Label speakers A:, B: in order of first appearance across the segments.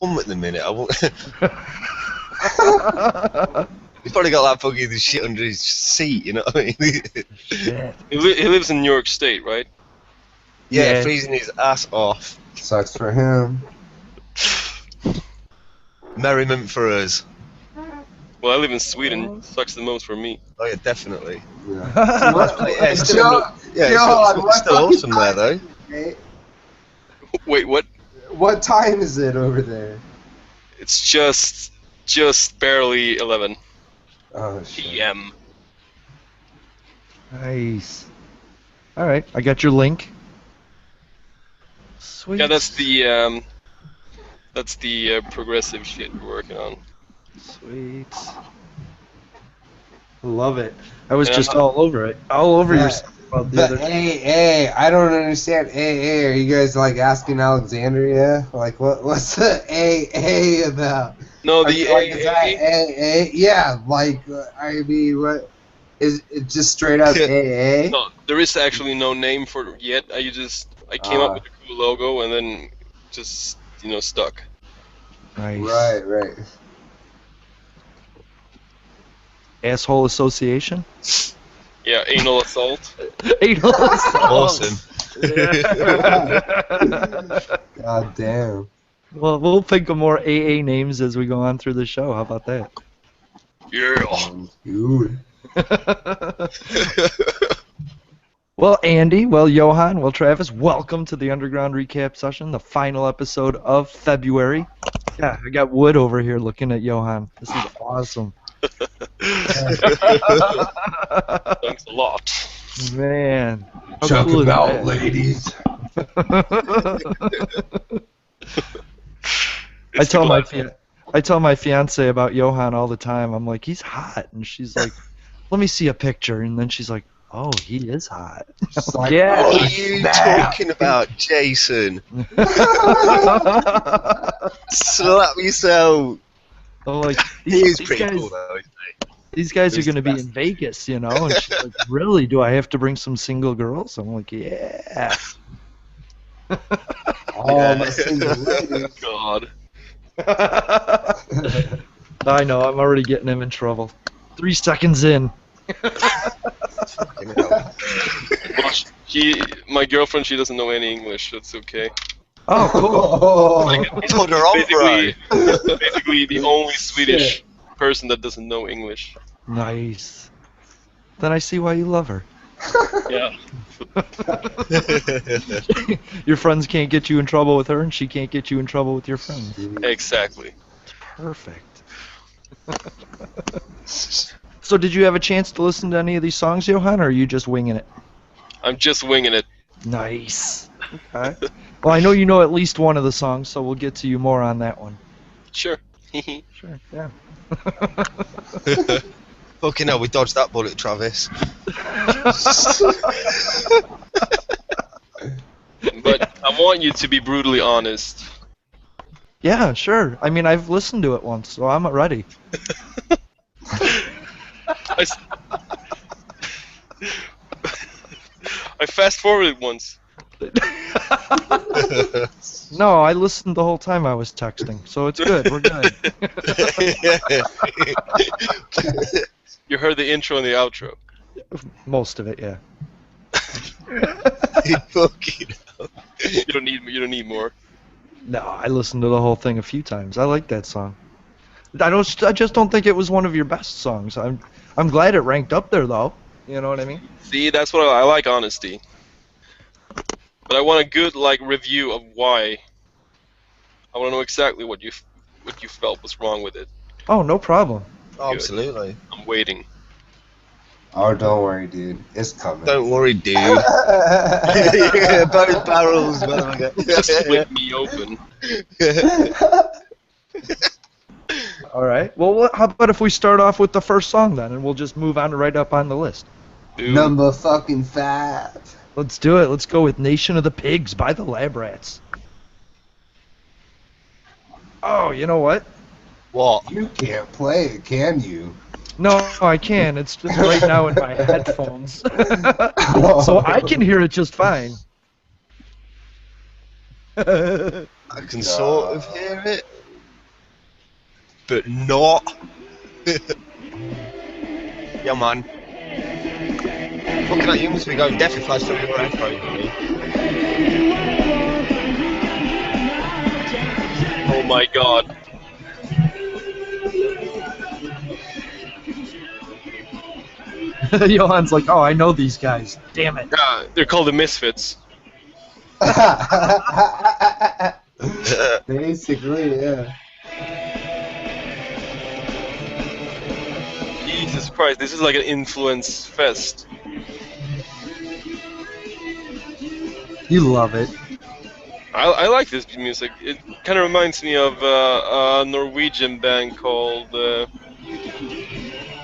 A: at the minute. He's probably got that fucking shit under his seat, you know what I mean?
B: Shit.
C: He lives in New York State, right?
A: Yeah, freezing his ass off.
D: Sucks for him.
A: Merriment for us.
C: Well, I live in Sweden. Sucks the most for me.
A: Oh yeah, definitely.
D: Yeah.
A: Yeah, it's still, it's still awesome there though.
C: Wait, what?
D: What time is it over there?
C: It's just barely 11
D: Oh shit.
C: p.m.
B: Nice. All right, I got your link. Sweet.
C: Yeah, that's the progressive shit we're working on.
B: Sweet. Love it. I was
C: Yeah.
B: just all over it. All over your stuff about the
D: But
B: other.
D: AA, I don't understand AA. Are you guys like asking Alexandria? Like what's the AA about?
C: No,
D: I
C: the
D: mean, like, is that
C: AA.
D: AA? Yeah, like I mean, what is it? Just straight up AA?
C: No, there is actually no name for it yet. I came up with a cool logo and then just stuck.
B: Nice.
D: Right.
B: Asshole Association.
C: Yeah, anal assault.
B: Anal Assault.
A: Awesome.
D: God damn.
B: Well, we'll think of more AA names as we go on through the show. How about that?
C: Yeah.
D: Dude.
B: Well, Andy, well, Johan, well, Travis, welcome to the Underground Recap Session, the final episode of February. Yeah, I got Wood over here looking at Johan. This is awesome.
C: Thanks a lot.
B: Man. How
D: Chuck
B: cool is
D: him out,
B: that?
D: ladies.
B: I tell my fiance about Johan all the time. I'm like, he's hot, and she's like, let me see a picture, and then she's like, oh, he is hot.
D: It's like,
B: Yeah.
A: What are you talking about, Jason? Slap yourself.
B: I'm like,
A: He is
B: these
A: pretty
B: guys,
A: cool though, isn't he?
B: these guys are
A: He's
B: going to
A: the
B: be in Vegas, you know? And she's like, really? Do I have to bring some single girls? I'm like, yeah.
D: all my single ladies.
C: God.
B: I know, I'm already getting him in trouble. 3 seconds in.
A: Fucking hell.
C: Well, my girlfriend, she doesn't know any English. That's okay.
B: Oh, cool.
D: Oh,
A: Told her off, right?
C: Basically the only Swedish person that doesn't know English.
B: Nice. Then I see why you love her.
C: Yeah.
B: Your friends can't get you in trouble with her, and she can't get you in trouble with your friends.
C: Exactly.
B: Perfect. So did you have a chance to listen to any of these songs, Johan, or are you just winging it?
C: I'm just winging it.
B: Nice. Okay. Well, I know you know at least one of the songs, so we'll get to you more on that one.
C: Sure.
B: Sure, yeah.
A: Fucking hell, we dodged that bullet, Travis.
C: But I want you to be brutally honest.
B: Yeah, sure. I mean, I've listened to it once, so I'm ready.
C: I fast forwarded once.
B: No, I listened the whole time I was texting, so it's good. We're good.
C: You heard the intro and the outro.
B: Most of it, yeah.
A: Fucking hell.
C: You don't need more.
B: No, I listened to the whole thing a few times. I like that song. I just don't think it was one of your best songs. I'm glad it ranked up there though. You know what I mean?
C: See, that's what I like, honesty. But I want a good review of why. I want to know exactly what you felt was wrong with it.
B: Oh, no problem.
A: Oh, absolutely.
C: I'm waiting.
D: oh, don't worry, dude. It's coming.
A: Don't worry, dude. Yeah, both barrels, motherfucker.
C: Just split me open.
B: All right. Well, how about if we start off with the first song then, and we'll just move on to right up on the list.
C: Dude.
D: Number fucking 5.
B: Let's do it. Let's go with Nation of the Pigs by the Lab Rats. Oh, you know what?
A: What?
D: You can't play it, can you?
B: No, I can. It's just right now in my headphones. So I can hear it just fine.
A: I can sort of hear it. but not. Yeah, man. Looking at you must be going definitely flash through your headphones, me.
C: Oh my god.
B: Johan's like, oh, I know these guys. Damn it.
C: Yeah, they're called the Misfits.
D: Basically, yeah.
C: Jesus Christ, this is like an influence fest.
B: You love it.
C: I like this music. It kind of reminds me of a Norwegian band called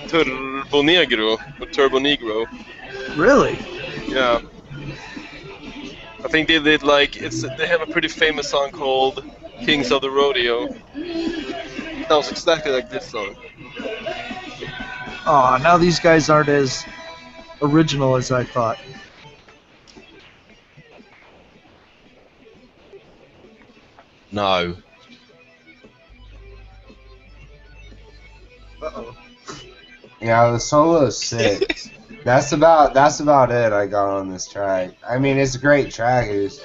C: Turbo Negro, or Turbo Negro.
B: Really?
C: Yeah. I think they did like they have a pretty famous song called Kings of the Rodeo. Sounds exactly like this song.
B: Oh, now these guys aren't as original as I thought.
A: No.
B: Uh-oh.
D: Yeah, the solo's sick. That's about it I got on this track. I mean, it's a great track. It's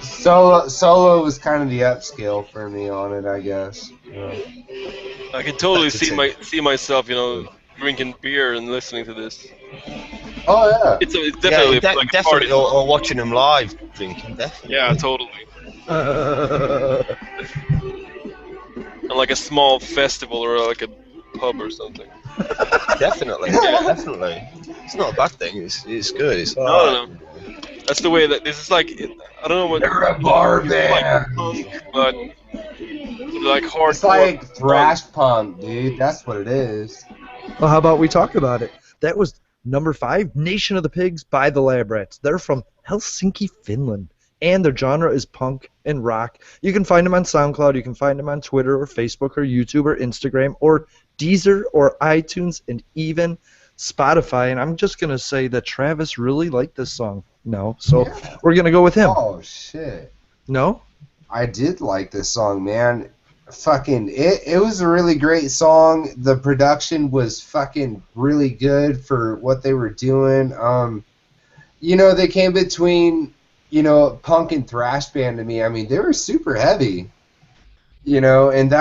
D: solo was kind of the upscale for me on it, I guess. Yeah.
C: I can totally
A: That's
C: see myself, drinking beer and listening to this.
D: Oh yeah.
C: It's definitely
A: Yeah,
C: like a
A: definitely,
C: party song.
A: or watching them live, drinking, definitely.
C: Yeah, totally. And like a small festival or like a pub or something.
A: Definitely, yeah, definitely. It's not a bad thing. It's good. It's
C: No. That's the way that this is like. I don't know what.
D: They're a bar
C: Like
D: band.
C: punk, but like hardcore.
D: It's like thrash punk, dude. That's what it is.
B: Well, how about we talk about it? That was number 5, Nation of the Pigs by the Lab Rats. They're from Helsinki, Finland, and their genre is punk and rock. You can find them on SoundCloud, you can find them on Twitter or Facebook or YouTube or Instagram or Deezer or iTunes and even Spotify. And I'm just going to say that Travis really liked this song. No, so we're going to go with him.
D: Oh shit.
B: No?
D: I did like this song, man. Fucking it was a really great song. The production was fucking really good for what they were doing. They came between, punk and thrash band to me. I mean, they were super heavy. And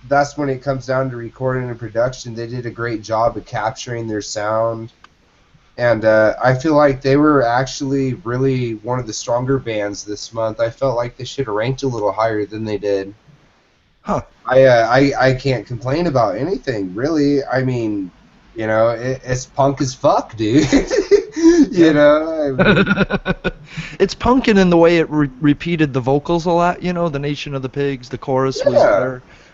D: that's when it comes down to recording and production. They did a great job of capturing their sound. And I feel like they were actually really one of the stronger bands this month. I felt like they should have ranked a little higher than they did.
B: Huh.
D: I can't complain about anything, really. I mean, it's punk as fuck, dude.
B: It's punkin' in the way it repeated the vocals a lot, the Nation of the Pigs, the chorus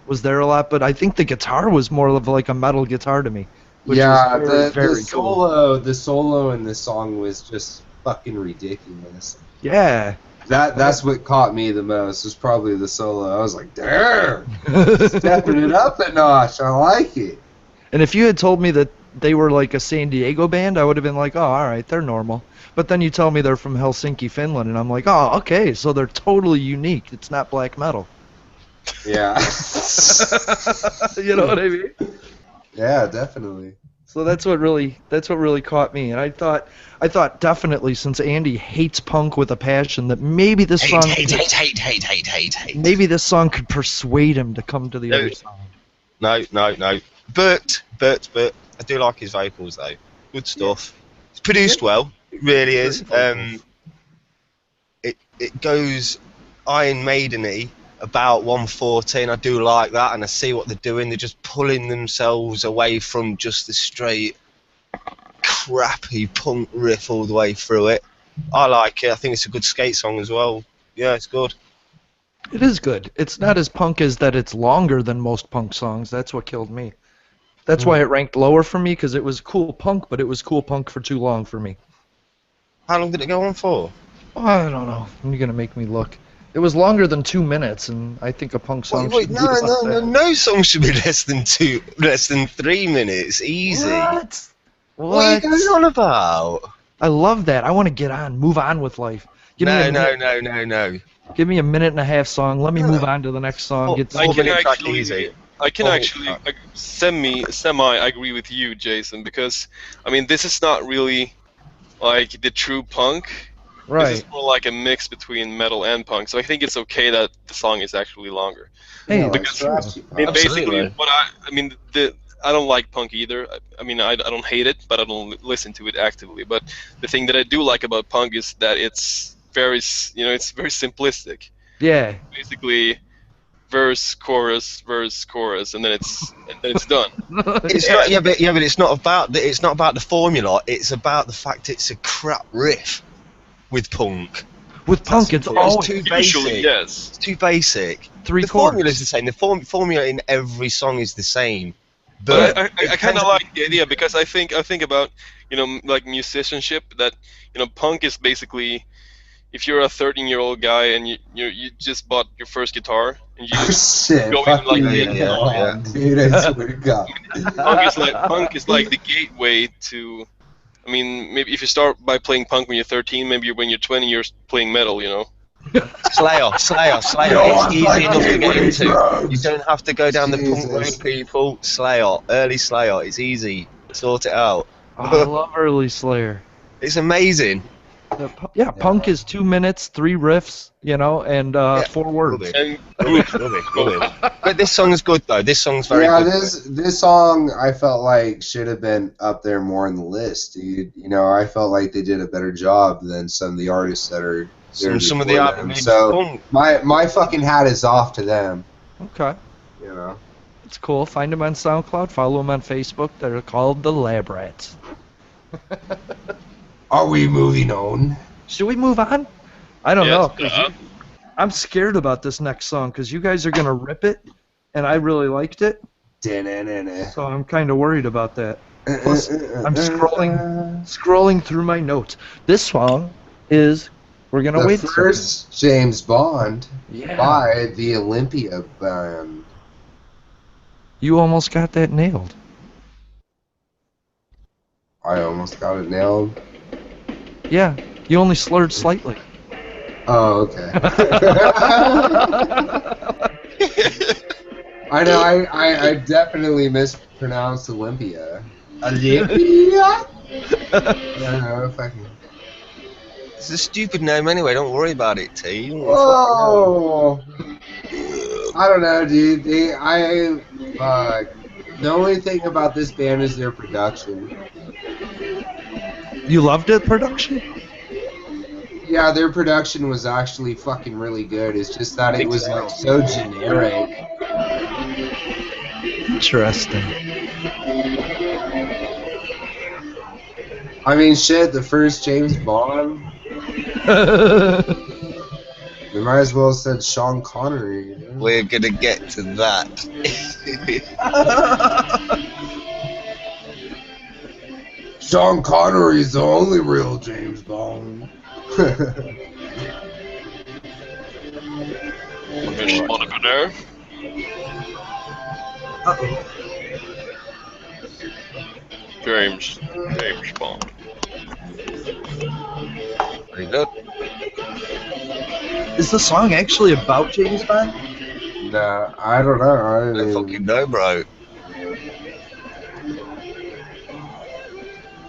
B: was there a lot, but I think the guitar was more of like a metal guitar to me. Which was very
D: the solo in this song was just fucking ridiculous.
B: Yeah.
D: That's what caught me the most, was probably the solo. I was like, damn, stepping it up a notch. I like it.
B: And if you had told me that they were like a San Diego band, I would have been like, oh, all right, they're normal. But then you tell me they're from Helsinki, Finland, and I'm like, oh, okay, so they're totally unique. It's not black metal.
D: Yeah.
B: You know what I mean?
D: Yeah, definitely.
B: So that's what really caught me, and I thought definitely, since Andy hates punk with a passion, that maybe this song maybe this song could persuade him to come to the other side.
A: No. But I do like his vocals though. Good stuff. It's produced well. It really is. It goes Iron Maiden-y about 114. I do like that, and I see what they're doing. They're just pulling themselves away from just the straight crappy punk riff all the way through it. I like it. I think it's a good skate song as well. Yeah, it's good.
B: It is good. It's not as punk as that it's longer than most punk songs. That's what killed me. That's why it ranked lower for me, because it was cool punk, but it was cool punk for too long for me.
A: How long did it go on for?
B: Oh, I don't know. You're going to make me look. It was longer than 2 minutes, and I think a punk song should be less than that.
A: No song should be less than 3 minutes. Easy.
B: What?
A: What are you going on about?
B: I love that. I want to move on with life.
A: No.
B: Give me a minute and a half song. Let me move on to the next song. Get
C: I can
A: 4-minute track
C: actually,
A: easy.
C: I can
A: 4-minute
C: actually
A: track.
C: semi agree with you, Jason, because I mean this is not really like the true punk. This is
B: right.
C: more like a mix between metal and punk. So I think it's okay that the song is actually longer.
B: Hey,
D: Yeah, like
B: that's true.
D: thrashy
C: I mean,
D: pop.
C: basically,
A: Absolutely.
C: I mean, I don't like punk either. I mean, I don't hate it, but I don't listen to it actively. But the thing that I do like about punk is that it's it's very simplistic.
B: Yeah.
C: Basically, verse, chorus, and then it's done.
A: It's
B: Yeah.
A: not, but it's not about the formula. It's about the fact it's a crap riff with punk.
B: With punk, it's
A: It's
B: always
A: too
C: Usually,
A: basic.
C: yes.
A: It's too basic.
B: three
A: The formula
B: chords.
A: is the same. The formula in every song is the same.
C: But
A: But
C: I
A: it
C: kind
A: depends
C: of
A: on-
C: like the idea because I think about like musicianship that punk is basically if you're a 13-year-old guy and you just bought your first guitar and you
D: Oh, shit,
C: go in like
D: fucking
A: Yeah, yeah, yeah.
D: dude, I swear to God.
C: punk is like the gateway to. I mean, maybe if you start by playing punk when you're 13, maybe when you're 20, you're playing metal.
A: Slayer.
D: Yo,
A: It's
D: I'm
A: easy enough to get
D: fucking
A: into.
D: drugs.
A: You don't have to go down the punk road,
D: Jesus.
A: people. Slayer, early Slayer. It's easy. Sort it out.
B: Oh, I love early Slayer.
A: It's amazing.
B: Yeah, punk is 2 minutes, 3 riffs, and
A: Yeah,
B: 4 words.
A: Rubbish.
C: And
A: Rubbish. But this song is good though. This song's very
D: Yeah,
A: good.
D: this song I felt like should have been up there more on the list, dude. I felt like they did a better job than some of the artists that are there
A: Some of the
D: before
A: art
D: them.
A: made
D: So
A: punk.
D: my fucking hat is off to them.
B: Okay.
D: You know.
B: It's cool. Find them on SoundCloud. Follow them on Facebook. They're called the Lab Rats.
D: Are we moving on?
B: Should we move on? I don't
C: Yes,
B: know. 'Cause I'm scared about this next song because you guys are going to rip it, and I really liked it. So I'm kind of worried about that. Plus, I'm scrolling through my notes. This song is, we're going to
D: The
B: wait a second.
D: first James Bond
B: Yeah.
D: by the Olympia Band.
B: You almost got that nailed.
D: I almost got it nailed.
B: Yeah. You only slurred slightly.
D: Oh, okay. I know, I definitely mispronounced Olympia. Olympia? No, fucking.
A: It's a stupid name anyway. Don't worry about it, T.
D: Whoa! I don't know, dude. The only thing about this band is their production.
B: You loved it, production?
D: Yeah, their production was actually fucking really good. It's just that it was like so generic.
B: Interesting.
D: I mean, shit, the first James Bond, we might as well have said Sean Connery. You know?
A: We're gonna get to that.
D: Sean Connery's the only real James Bond.
C: Fish on over there. James Bond.
A: Very good.
B: Is the song actually about James Bond?
D: Nah, I don't know. I
A: I
D: mean,
A: fucking know, bro.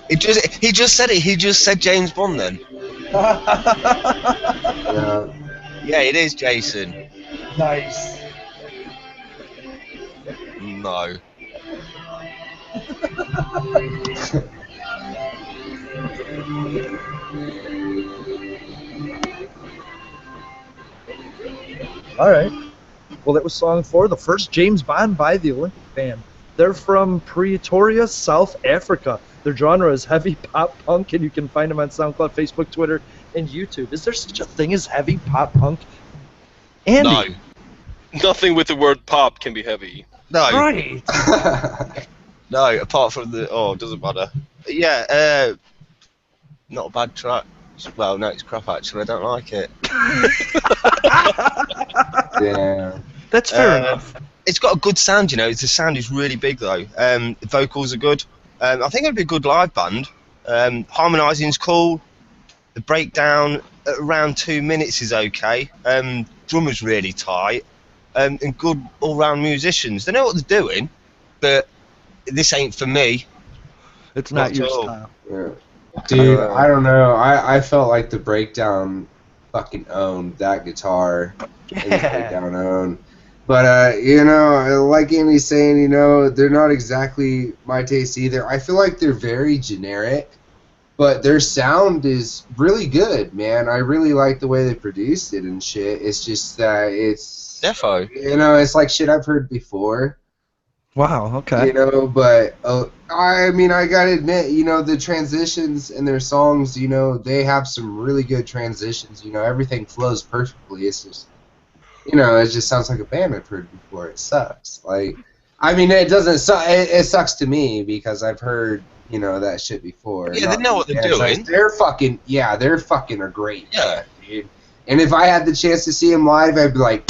A: He just said it. He just said James Bond then.
D: yeah.
A: Yeah, it is Jason.
B: Nice.
A: No.
B: All right. Well, that was song 4, the first James Bond by the Olympic Band. They're from Pretoria, South Africa. Their genre is heavy pop punk, and you can find them on SoundCloud, Facebook, Twitter, and YouTube. Is there such a thing as heavy pop punk? Andy.
A: No.
C: Nothing with the word pop can be heavy.
A: No.
B: Right.
A: No, apart from the... Oh, it doesn't matter. Yeah, not a bad track. Well, no, it's crap, actually. I don't like it.
D: Yeah.
B: That's fair enough.
A: It's got a good sound, you know. The sound is really big, though. The vocals are good. I think it'd be a good live band. Harmonising's cool. The breakdown at around 2 minutes is okay. Drummer's really tight, and good all-round musicians. They know what they're doing, but this ain't for me.
B: It's
A: Not
B: not
A: at
B: your
A: all.
B: style.
D: Yeah. Dude,
A: No.
D: I don't know. I felt like the breakdown fucking owned that guitar. And the
B: Yeah.
D: breakdown owned. But, you know, like Andy's saying, you know, they're not exactly my taste either. I feel like they're very generic, but their sound is really good, man. I really like the way they produced it and shit. It's just that it's,
A: Defo.
D: you know, it's like shit I've heard before.
B: Wow. Okay.
D: You know, but I mean, I gotta admit, you know, the transitions in their songs, you know, they have some really good transitions. You know, everything flows perfectly. It's just, you know, it just sounds like a band I've heard before. It sucks. Like, I mean, it doesn't suck. It sucks to me because I've heard, you know, that shit before.
A: Yeah, they know what they're doing.
D: They're fucking, yeah, they're fucking a great
A: Yeah.
D: band, dude. And if I had the chance to see them live, I'd be like,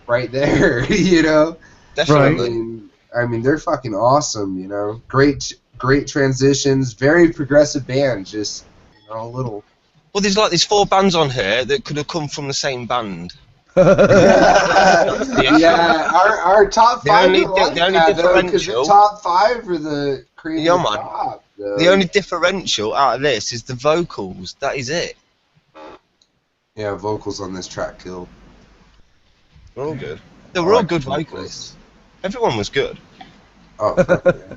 D: right there, you know.
A: Definitely.
D: I mean, they're fucking awesome, you know. Great transitions, very progressive band. Just, you know, a little.
A: Well, there's 4 bands on here that could have come from the same band.
D: Yeah, our top
A: The
D: five
A: only-
D: are like
A: the only
D: that, though, because the
A: differential-
D: top 5 are the cream
A: Yeah,
D: of the
A: man.
D: top. Though.
A: The only differential out of this is the vocals. That is it.
D: Yeah, vocals on this track killed.
A: They're all good. They
D: I
A: were all
D: like
A: good
D: the
A: vocalists. Everyone was good.
D: Oh, fuck yeah.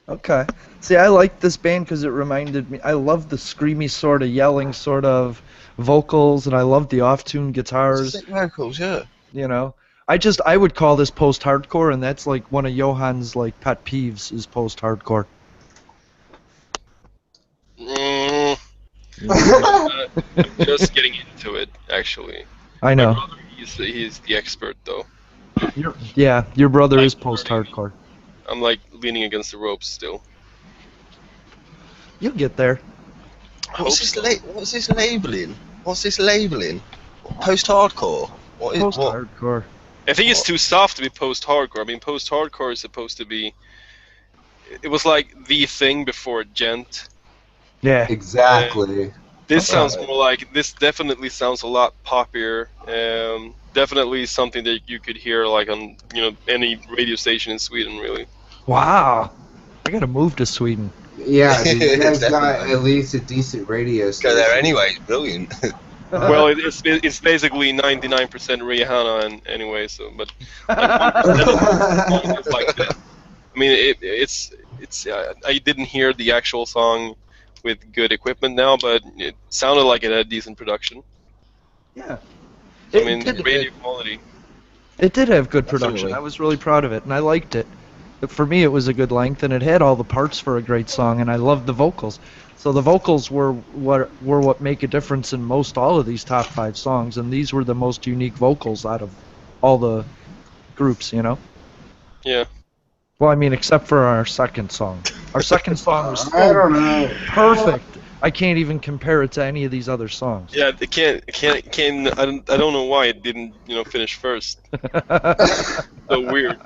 B: Okay. See, I like this band because it reminded me. I love the screamy sort of yelling sort of vocals, and I love the off-tune guitars.
A: Sick vocals, yeah.
B: You know, I would call this post-hardcore, and that's like one of Johan's like pet peeves is post-hardcore.
C: Mm, I'm just getting into it, actually.
B: I
C: My
B: know.
C: brother, he's the expert, though.
B: Your brother is
C: Like,
B: post-hardcore.
C: I'm like leaning against the ropes still.
B: You'll get there.
A: What's this labeling? What's this labeling? Post-hardcore? What is what?
B: Post-hardcore.
C: I think it's too soft to be post-hardcore. I mean, post-hardcore is supposed to be. It was like the thing before gent.
B: Yeah.
D: Exactly.
C: This
B: Okay.
C: sounds more like. This definitely sounds a lot poppier. Definitely something that you could hear like on any radio station in Sweden, really.
B: Wow. I gotta move to Sweden.
D: Yeah, dude, you guys got
A: Definitely.
D: at least a decent radio station.
A: Go there anyway. It's brilliant.
C: Well, it's basically 99% Rihanna anyway. So, but like 1% is like this. I mean, it's. I didn't hear the actual song with good equipment now, but it sounded like it had decent production.
B: Yeah.
C: I mean, radio quality.
B: It did have good production.
A: Definitely.
B: I was really proud of it, and I liked it. For me, it was a good length, and it had all the parts for a great song, and I loved the vocals. So the vocals were what make a difference in most all of these top 5 songs, and these were the most unique vocals out of all the groups, you know?
C: Yeah.
B: Well, I mean, except for our second song. Our second song was
D: I
B: so
D: don't know.
B: perfect. I can't even compare it to any of these other songs.
C: Yeah, it can't. I don't know why it didn't, finish first. So weird.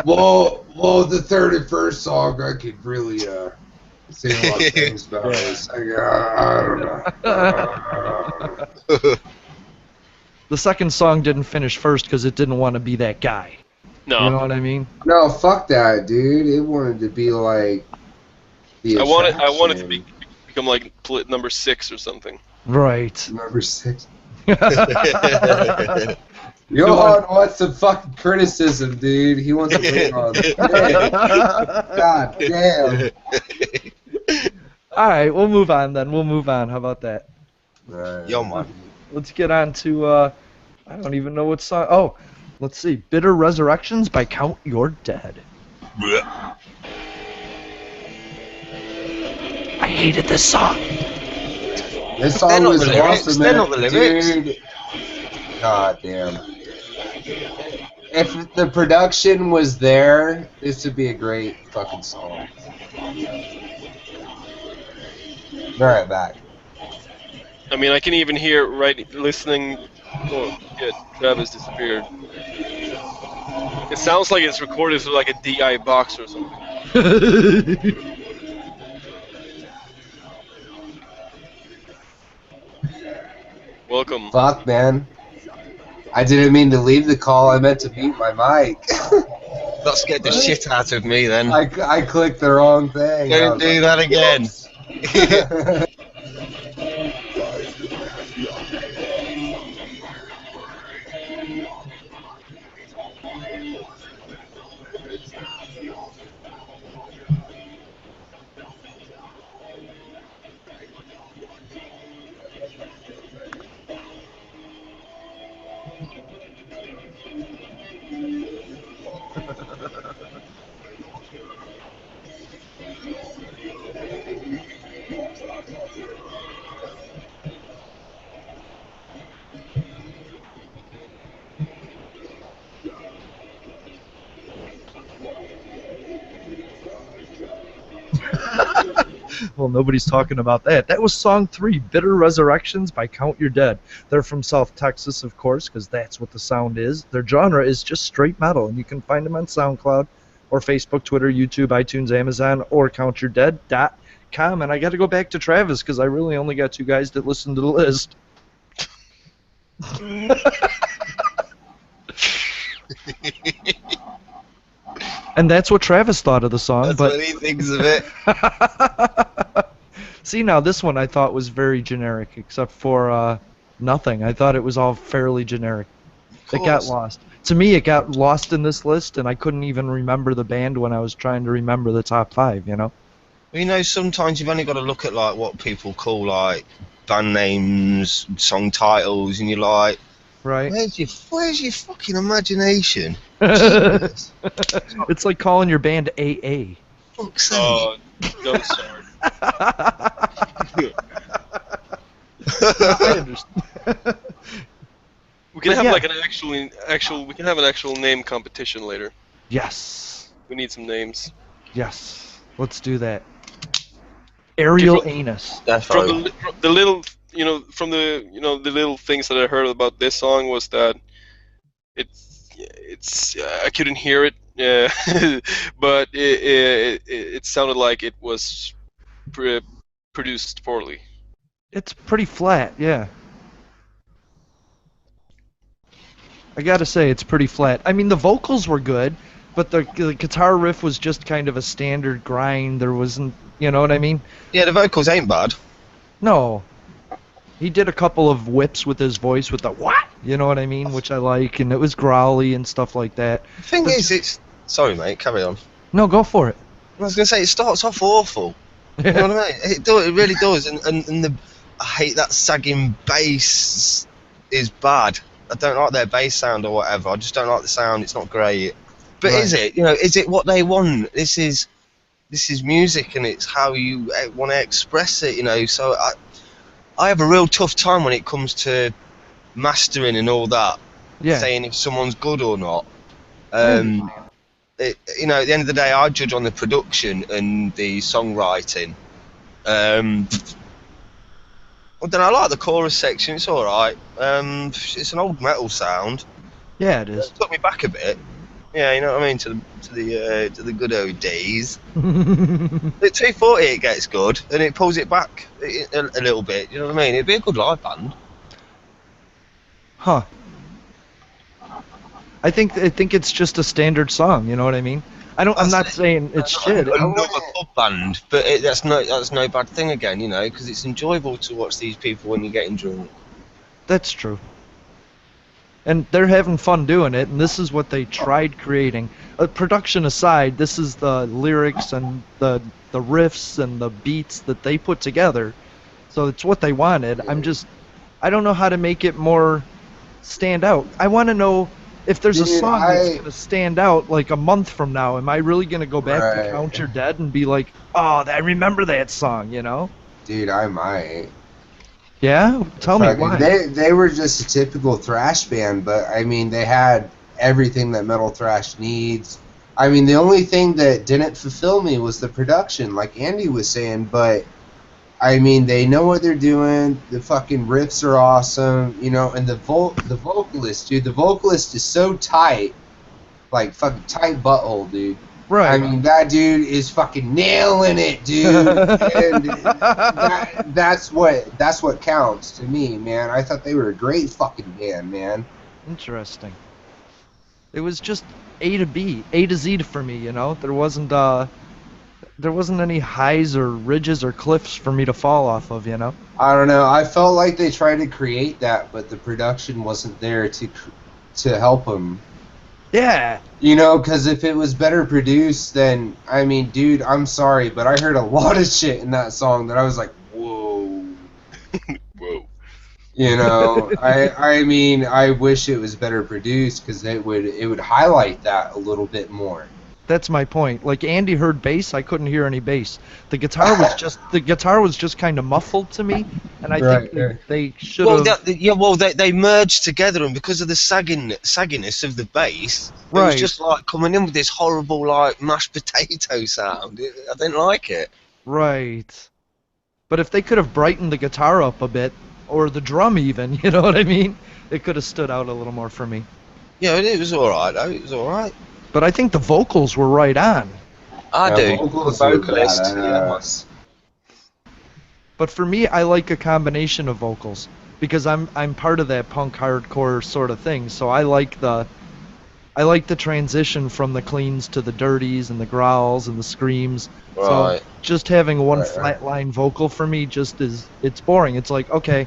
D: Well, the third and first song I could really say a lot of things about.
B: Yeah.
D: It's like, I don't know.
B: The second song didn't finish first because it didn't want to be that guy.
C: No,
B: You know what I mean?
D: No, fuck that, dude. It wanted to be like the
C: I wanted to
D: attraction.
C: become like number 6 or something.
B: Right.
D: Number 6. Johan wants some fucking criticism, dude. He wants to bring on. God damn.
B: All right, we'll move on then. We'll move on. How about that?
A: Yo, man.
B: Let's get on to I don't even know what song. Oh, let's see. Bitter Resurrections by Count Your Dead. I hated this song.
D: This
A: They're
D: song
A: not
D: was
A: the lyrics,
D: awesome,
A: they're
D: man.
A: not the lyrics.
D: Dude. God damn. If the production was there, this would be a great fucking song. Alright, back.
C: I mean, I can even hear listening. Oh shit! Travis disappeared. It sounds like it's recorded through like a DI box or something. Welcome.
D: Fuck, man. I didn't mean to leave the call. I meant to mute my mic.
A: That scared the shit out of me then.
D: I clicked the wrong thing. I
A: Don't
D: was
A: do
D: like,
A: that again.
D: "Whoops."
B: Well, nobody's talking about that. That was song 3, Bitter Resurrections by Count Your Dead. They're from South Texas, of course, because that's what the sound is. Their genre is just straight metal, and you can find them on SoundCloud or Facebook, Twitter, YouTube, iTunes, Amazon, or countyourdead.com. And I got to go back to Travis because I really only got 2 guys that listen to the list. And that's what Travis thought of the song.
A: That's
B: but
A: what he thinks of it.
B: See, now this one I thought was very generic, except for nothing. I thought it was all fairly generic. It got
A: course.
B: lost. To me, it got lost in this list, and I couldn't even remember the band when I was trying to remember the top 5, you know?
A: Well, you know, sometimes you've only got to look at like what people call like band names, song titles, and you're like,
B: Right?
A: where's your fucking imagination?
B: It's
A: Jesus,
B: like calling your band AA.
A: fuck's sake.
C: Oh, don't start.
B: I understand.
C: We can
B: But
C: have
B: yeah.
C: like an actual. We can have an actual name competition later.
B: Yes.
C: We need some names.
B: Yes. Let's do that. Aerial
C: Different-
B: Anus.
C: From
A: Defo.
C: the little, the little things that I heard about this song was that it's I couldn't hear it, but it sounded like it was produced poorly.
B: It's pretty flat, yeah. I gotta say, it's pretty flat. I mean, the vocals were good, but the guitar riff was just kind of a standard grind. There wasn't, you know what I mean?
A: Yeah, the vocals ain't bad.
B: No. He did a couple of whips with his voice with the what? You know what I mean? Which I like, and it was growly and stuff like that.
A: The thing
B: But-
A: is, it's... Sorry, mate, carry on.
B: No, go for it.
A: I was going to say, it starts off awful. You know what I mean? It really does, and I hate that sagging bass is bad. I don't like their bass sound or whatever. I just don't like the sound. It's not great. But
B: Right.
A: is it? You know, is it what they want? This is music, and it's how you want to express it. You know, so I have a real tough time when it comes to mastering and all that.
B: Yeah.
A: Saying if someone's good or not.
B: Mm.
A: You know, at the end of the day, I judge on the production and the songwriting. Well, then I like the chorus section. It's all right. It's an old metal sound.
B: Yeah, it
A: It
B: is.
A: took me back a bit. Yeah, you know what I mean, to the good old days. At 240 it gets good, and it pulls it back a little bit. You know what I mean? It'd be a good live band.
B: Huh. I think it's just a standard song. You know what I mean? I'm not saying it's shit.
A: Another club band, but that's no bad thing again. You know, because it's enjoyable to watch these people when you're getting drunk.
B: That's true. And they're having fun doing it, and this is what they tried creating. Production aside, this is the lyrics and the riffs and the beats that they put together. So it's what they wanted. I don't know how to make it more stand out. I want to know if there's a
D: Dude,
B: song that's going to stand out like a month from now. Am I really going to go back to
D: Right.
B: Count Your Dead and be like, oh, I remember that song, you know?
D: Dude, I might.
B: Yeah? Tell me why.
D: They were just a typical thrash band, but I mean, they had everything that metal thrash needs. I mean, the only thing that didn't fulfill me was the production, like Andy was saying, but I mean, they know what they're doing. The fucking riffs are awesome, you know, and the vocalist, dude, the vocalist is so tight, like fucking tight butthole, dude.
B: Right.
D: I mean, that dude is fucking nailing it, dude. And that's what counts to me, man. I thought they were a great fucking band, man.
B: Interesting. It was just A to B, A to Z for me, you know? There wasn't any highs or ridges or cliffs for me to fall off of, you know?
D: I don't know. I felt like they tried to create that, but the production wasn't there to help them.
B: Yeah.
D: You know, because if it was better produced, then I mean, dude, I'm sorry, but I heard a lot of shit in that song that I was like, whoa.
C: Whoa.
D: You know, I mean, I wish it was better produced because it would highlight that a little bit more.
B: That's my point. Like Andy heard bass, I couldn't hear any bass. The guitar was just kind of muffled to me, and I
D: Right,
B: think
D: right.
B: they should have.
A: They merged together, and because of the sagginess of the bass, it was
B: Right.
A: just like coming in with this horrible like mashed potato sound. I didn't like it.
B: Right. But if they could have brightened the guitar up a bit, or the drum even, you know what I mean? It could have stood out a little more for me.
A: Yeah, it was all right though. It was all right.
B: But I think the vocals were right on.
A: I
D: Yeah,
A: do.
D: vocals
A: The
D: were
A: vocalist, yeah.
D: badass.
B: But for me, I like a combination of vocals because I'm part of that punk hardcore sort of thing. So I like the transition from the cleans to the dirties and the growls and the screams.
A: Right.
B: So just having one
D: Right, right.
B: flatline vocal for me it's boring. It's like, okay,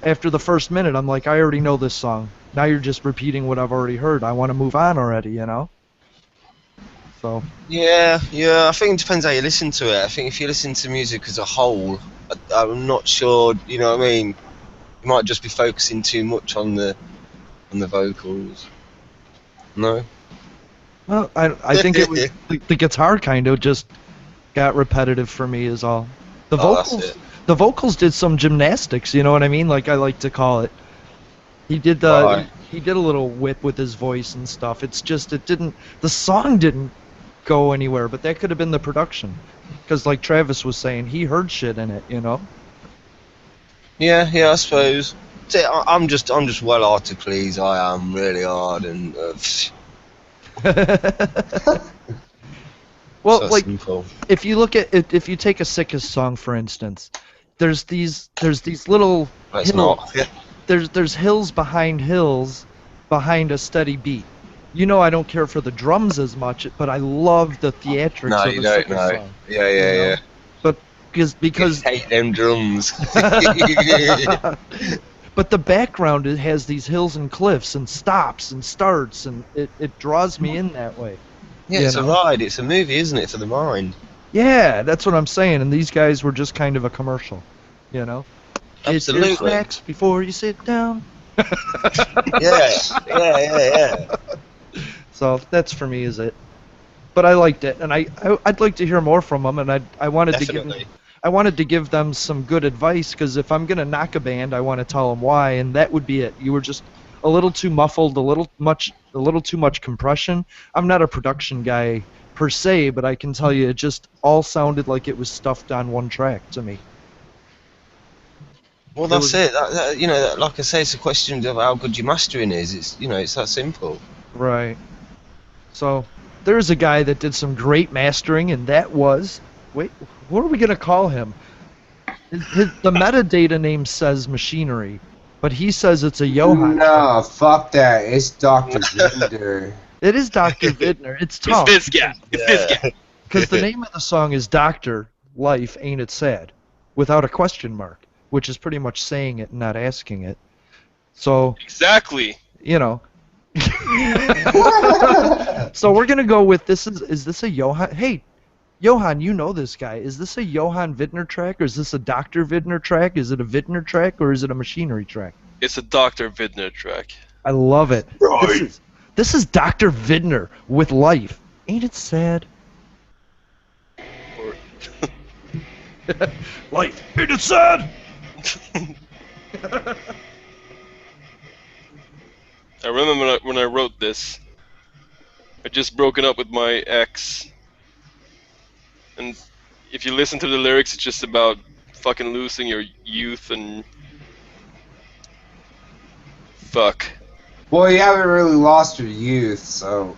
B: after the first minute, I'm like, I already know this song. Now you're just repeating what I've already heard. I want to move on already, you know? So,
A: Yeah. I think it depends how you listen to it. I think if you listen to music as a whole, I'm not sure. You know what I mean? You might just be focusing too much on the vocals. No.
B: well, I think it was the guitar kind of just got repetitive for me is all. The
A: Oh, that's
B: vocals
A: it.
B: the vocals did some gymnastics, you know what I mean? Like I like to call it. He did
A: Right.
B: he did a little whip with his voice and stuff. It's just the song didn't go anywhere, but that could have been the production. Cuz like Travis was saying, he heard shit in it, you know?
A: Yeah, I suppose. See, I'm just well hard to please. I am really hard and
B: Well,
A: so
B: like
A: simple.
B: if you look at it, if you take a Sickest song for instance, there's these little
A: But it's
B: hills.
A: not.
B: There's hills behind a steady beat. You know I don't care for the drums as much, but I love the theatrics
A: No,
B: of
A: you
B: a
A: don't
B: Sickest
A: know.
B: song.
A: Yeah,
B: you know? But because
A: I hate them drums.
B: but the background, it has these hills and cliffs and stops and starts, and it draws me in that way.
A: Yeah,
B: You
A: it's a
B: know?
A: ride. It's a movie, isn't it, for the mind?
B: Yeah, that's what I'm saying. And these guys were just kind of a commercial, you know. Get your
A: Absolutely.
B: snacks before you sit down.
A: Yeah.
B: So that's for me is it. But I liked it, and I'd like to hear more from them, and I wanted
A: Definitely.
B: I wanted to give them some good advice because if I'm gonna knock a band, I want to tell them why, and that would be it. You were just a little too muffled, a little too much compression. I'm not a production guy per se, but I can tell you it just all sounded like it was stuffed on one track to me.
A: Well, that's it. Like I say, it's a question of how good your mastering is. It's that simple.
B: Right. So there's a guy that did some great mastering, and that was wait, what are we gonna call him? The metadata name says Machinery, but he says it's a Johann.
D: No, fuck that. It's Dr. Vidner.
B: It is Dr. Vidner. It's
C: It's
B: tough
C: this guy. It's this guy.
B: because the name of the song is Doctor Life Ain't It Sad, without a question mark, which is pretty much saying it and not asking it. So
C: Exactly.
B: you know. So we're gonna go with this. Is this a Johann? Hey, Johann, you know this guy. Is this a Johann Vidner track, or is this a Dr. Vidner track? Is it a Vidner track, or is it a Machinery track?
C: It's a Dr. Vidner track.
B: I love it.
D: Right.
B: This is Dr. Vidner with Life. Ain't it sad?
C: Or
B: Life, ain't it sad?
C: I remember when I wrote this, I just broken up with my ex, and if you listen to the lyrics, it's just about fucking losing your youth and fuck.
D: Well, you haven't really lost your youth, so.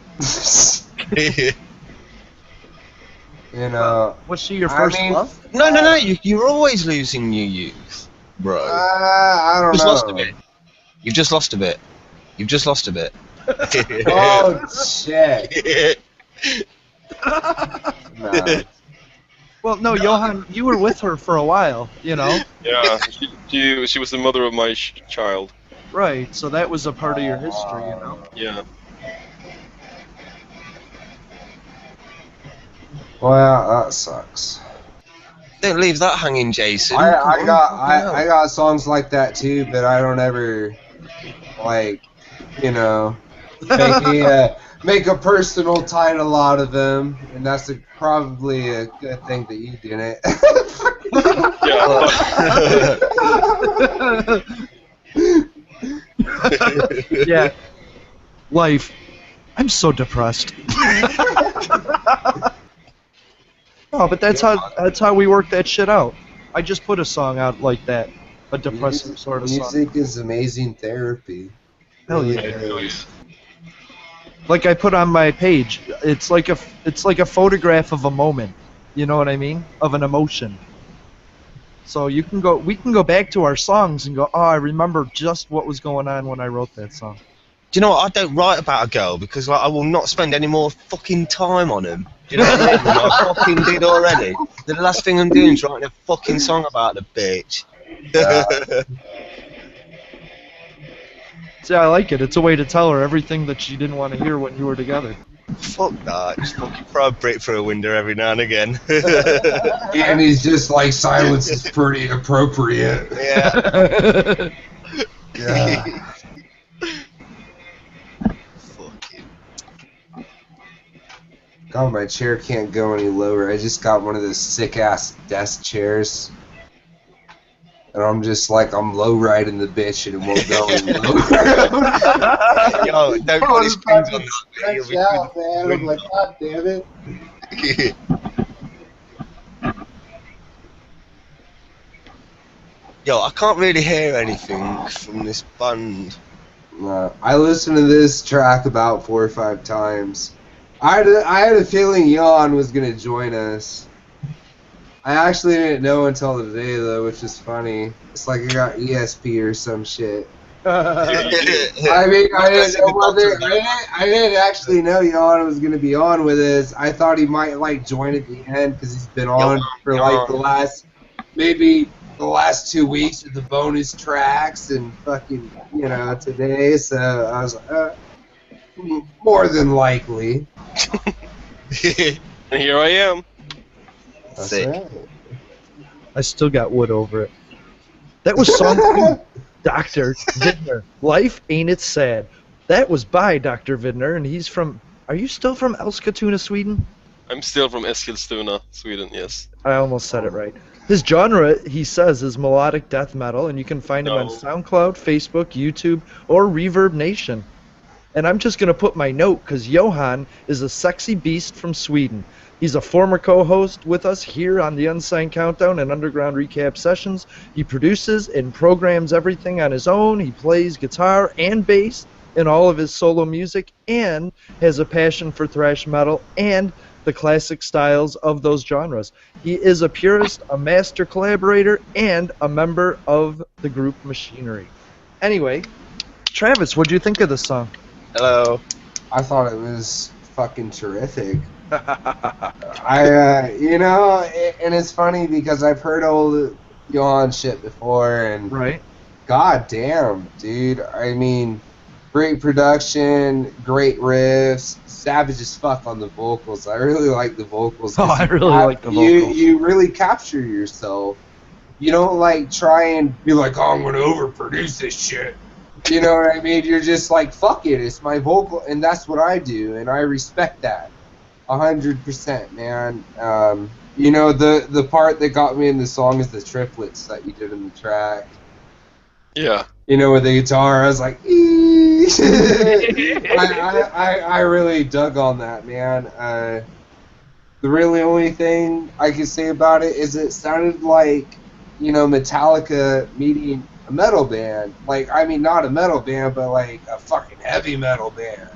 D: You know,
B: Was she your
D: I
B: first
D: mean,
B: love?
A: No. You're always losing your youth, bro.
D: I don't
A: Just lost a
D: know.
A: bit. You've just lost a bit. You've just lost a bit.
D: Oh shit! Nah.
B: Well, no, Johan, you were with her for a while, you know?
C: Yeah, she was the mother of my child.
B: Right, so that was a part of your history, you know?
C: Yeah.
D: Well, that sucks.
A: Don't leave that hanging, Jason.
D: I
A: Come
D: I
A: on,
D: got
A: fucking hell.
D: I got songs like that too, but I don't ever like make a personal title out of them, and that's probably a good thing that you didn't.
C: Yeah.
B: Yeah. Life. I'm so depressed. Oh, but that's how we work that shit out. I just put a song out like that, a depressive sort of song.
D: Music is amazing therapy.
B: Hell
D: Really
B: yeah.
C: It really
D: is.
C: is.
B: Like I put on my page, it's like a photograph of a moment. You know what I mean? Of an emotion. So we can go back to our songs and go, oh, I remember just what was going on when I wrote that song.
A: Do you know what? I don't write about a girl because like I will not spend any more fucking time on them. Do you know what I mean? I fucking did already. The last thing I'm doing is writing a fucking song about the bitch.
B: See, I like it. It's a way to tell her everything that she didn't want to hear when you were together.
A: Fuck that. Just fucking throw a brick through a window every now and again.
D: And he's just like, silence is pretty appropriate.
A: Yeah.
D: Yeah.
A: Fucking.
D: God, my chair can't go any lower. I just got one of those sick ass desk chairs. And I'm just like, I'm low riding the bitch and it won't go any lower.
A: Yo, don't put his fingers on that. You'll be
D: out, man. I'm like, God damn it.
A: Yo, I can't really hear anything from this band.
D: I listened to this track about 4 or 5 times. I had a feeling Jan was going to join us. I actually didn't know until today, though, which is funny. It's like I got ESP or some shit. I mean, I didn't actually know Jan was going to be on with us. I thought he might, like, join at the end because he's been on for, like, the last 2 weeks with the bonus tracks and fucking, today. So I was like, more than likely.
C: And here I am.
D: That's
A: Sick.
D: right.
B: I still got wood over it. That was song 2, Dr. Vidner. Life Ain't It Sad. That was by Dr. Vidner, and he's from... Are you still from Eskilstuna, Sweden?
C: I'm still from Eskilstuna, Sweden, yes.
B: I almost said it right. His genre, he says, is melodic death metal, and you can find him on
C: No.
B: SoundCloud, Facebook, YouTube, or Reverb Nation. And I'm just going to put my note, because Johan is a sexy beast from Sweden. He's a former co-host with us here on the Unsigned Countdown and Underground Recap Sessions. He produces and programs everything on his own. He plays guitar and bass in all of his solo music and has a passion for thrash metal and the classic styles of those genres. He is a purist, a master collaborator, and a member of the group Machinery. Anyway, Travis, what do you think of this song?
A: Hello.
D: I thought it was fucking terrific. And it's funny because I've heard old Jan shit before, and
B: Right.
D: god damn, dude. I mean, great production, great riffs, savage as fuck on the vocals. I really like the vocals. 'cause
B: Oh, I really like the
D: you,
B: vocals.
D: You really capture yourself. You don't like try and be like, oh, I'm gonna overproduce this shit. You know what I mean? You're just like, fuck it, it's my vocal, and that's what I do, and I respect that. 100%, man. The part that got me in the song is the triplets that you did in the track.
C: Yeah.
D: With the guitar, I was like, eee! I really dug on that, man. The really only thing I can say about it is it sounded like, Metallica meeting a metal band. Like, I mean, not a metal band, but like a fucking heavy metal band.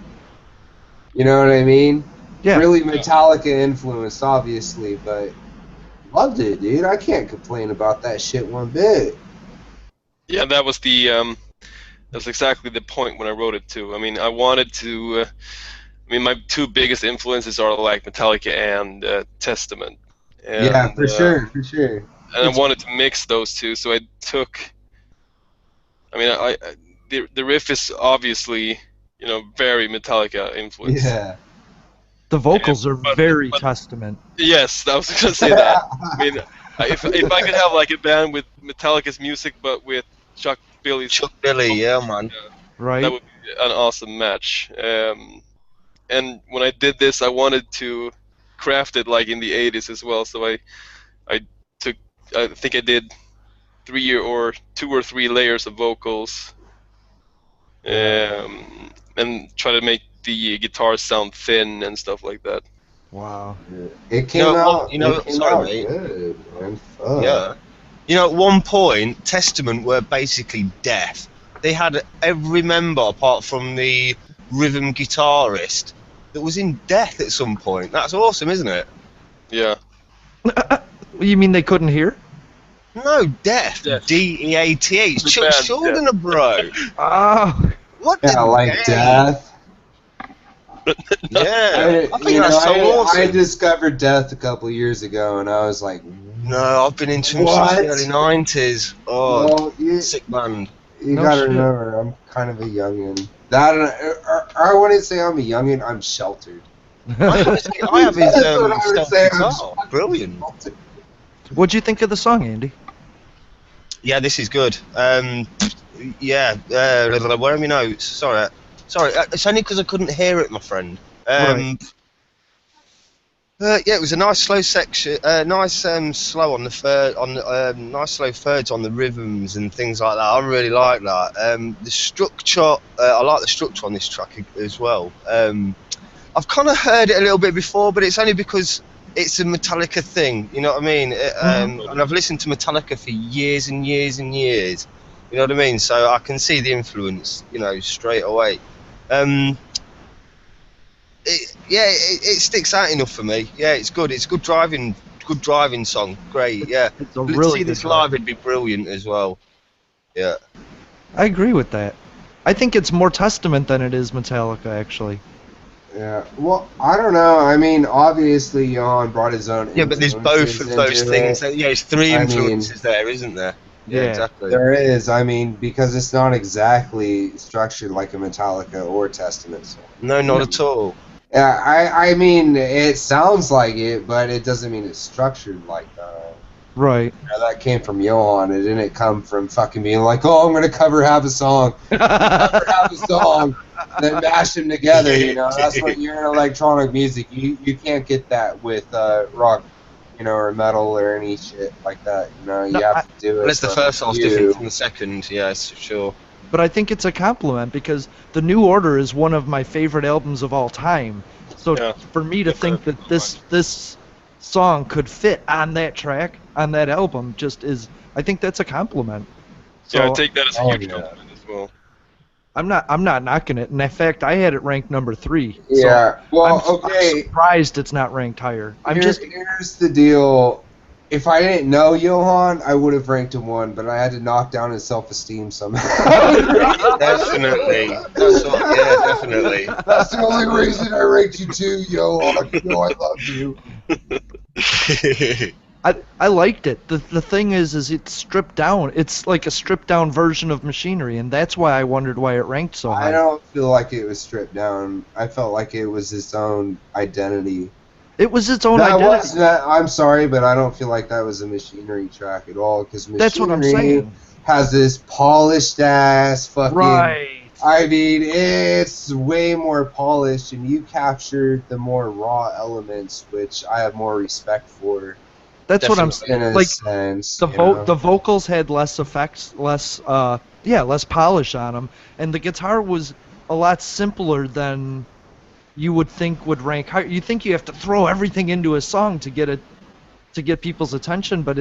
D: You know what I mean?
B: Yeah.
D: really Metallica influenced, obviously, but loved it, dude. I can't complain about that shit one bit.
C: Yeah, that was that's exactly the point when I wrote it too. I mean, I wanted to. I mean, my two biggest influences are like Metallica and Testament,
D: Yeah,
C: and
D: for sure, for sure.
C: I wanted to mix those two. So I took. I mean, the riff is obviously very Metallica influenced.
D: Yeah.
B: The vocals are
C: But,
B: very
C: but
B: Testament.
C: yes, I was gonna say that. I mean, if I could have like a band with Metallica's music but with Chuck Billy's
A: Chuck Billy, yeah,
C: vocals,
A: man.
C: that
B: Right?
C: would be an awesome match. And when I did this, I wanted to craft it like in the '80s as well. So I took, I think I did 2 or 3 layers of vocals, and try to make the guitar sound thin and stuff like that.
B: Wow.
D: It came out. It came
A: Sorry,
D: out
A: mate.
D: good, man. Fuck.
A: Yeah. At one point, Testament were basically deaf. They had every member apart from the rhythm guitarist that was in death at some point. That's awesome, isn't it?
C: Yeah.
B: You mean they couldn't hear?
A: No, death.
C: Deaf.
A: DEATH. It's
C: The
A: Chuck
C: band
A: Schuldiner, bro.
B: Oh.
A: What
D: Yeah,
A: the
D: like
A: heck?
D: Death.
A: Yeah. I think
D: you
A: that's
D: know,
A: so awesome.
D: I discovered Death a couple years ago, and I was like,
A: No, I've been into them
D: What?
A: since the early 90s. Oh,
D: well, you
A: sick band.
B: No
D: gotta
B: shit.
D: remember, I'm kind of a youngin'. I wouldn't say I'm a youngin', I'm sheltered.
A: I have his
D: That's what I would
A: stealth
D: say, I'm
A: guitar.
D: sheltered.
A: Brilliant.
B: What'd you think of the song, Andy?
A: Yeah, this is good. Yeah, where are my notes? Sorry. It's only because I couldn't hear it, my friend.
B: Right.
A: Yeah, it was a nice slow section. Nice slow on the third, nice slow thirds on the rhythms and things like that. I really like that. The structure, I like the structure on this track as well. I've kind of heard it a little bit before, but it's only because it's a Metallica thing. You know what I mean? And I've listened to Metallica for years and years and years. You know what I mean? So I can see the influence, straight away. It sticks out enough for me. Yeah, it's good. It's good driving song. Great. Yeah.
B: It's a
A: To
B: really
A: see
B: good
A: this live, it'd be brilliant as well. Yeah.
B: I agree with that. I think it's more Testament than it is Metallica, actually.
D: Yeah, well, I don't know. I mean, obviously, Johan brought his own.
A: Yeah, but there's both of those
D: into
A: things.
D: it.
A: Yeah, it's three
D: I
A: influences there, isn't there?
B: Yeah.
A: Exactly.
D: There is. I mean, because it's not exactly structured like a Metallica or Testament song.
A: No, not at all.
D: Yeah, I mean, it sounds like it, but it doesn't mean it's structured like that.
B: Right.
D: That came from Johan. It didn't come from fucking being like, oh, I'm gonna cover half a song, cover half a song, then mash them together. That's what you're in electronic music. You can't get that with rock, or metal or any shit like that. You have to do it.
A: Unless the
D: from
A: first half's
D: you.
A: different from the second, yes, for sure.
B: But I think it's a compliment because The New Order is one of my favorite albums of all time. So
C: Yeah.
B: for me to think that this song could fit on that track, on that album, I think that's a compliment. So
C: Yeah, I take that as a huge
D: yeah.
C: compliment as well.
B: I'm not knocking it. And in fact, I had it ranked number 3.
D: Yeah. Well,
B: I'm
D: okay.
B: surprised it's not ranked higher.
D: Here's the deal. If I didn't know Johan, I would have ranked him 1, but I had to knock down his self-esteem somehow.
A: Definitely. Definitely.
D: That's the only reason I ranked you 2, Johan. You know I love you.
B: I liked it. The thing is it's stripped down. It's like a stripped down version of Machinery, and that's why I wondered why it ranked so high.
D: I don't feel like it was stripped down. I felt like it was its own identity.
B: It was its own identity.
D: I'm sorry, but I don't feel like that was a Machinery track at all. Because
B: That's what I'm saying.
D: has this polished ass fucking.
B: Right.
D: I mean, it's way more polished, and you captured the more raw elements, which I have more respect for.
B: That's what I'm
A: Definitely.
B: saying.
D: In a
B: Like
D: sense,
B: the vocals had less effects, less polish on them, and the guitar was a lot simpler than you would think would rank higher. You think you have to throw everything into a song to get people's attention, but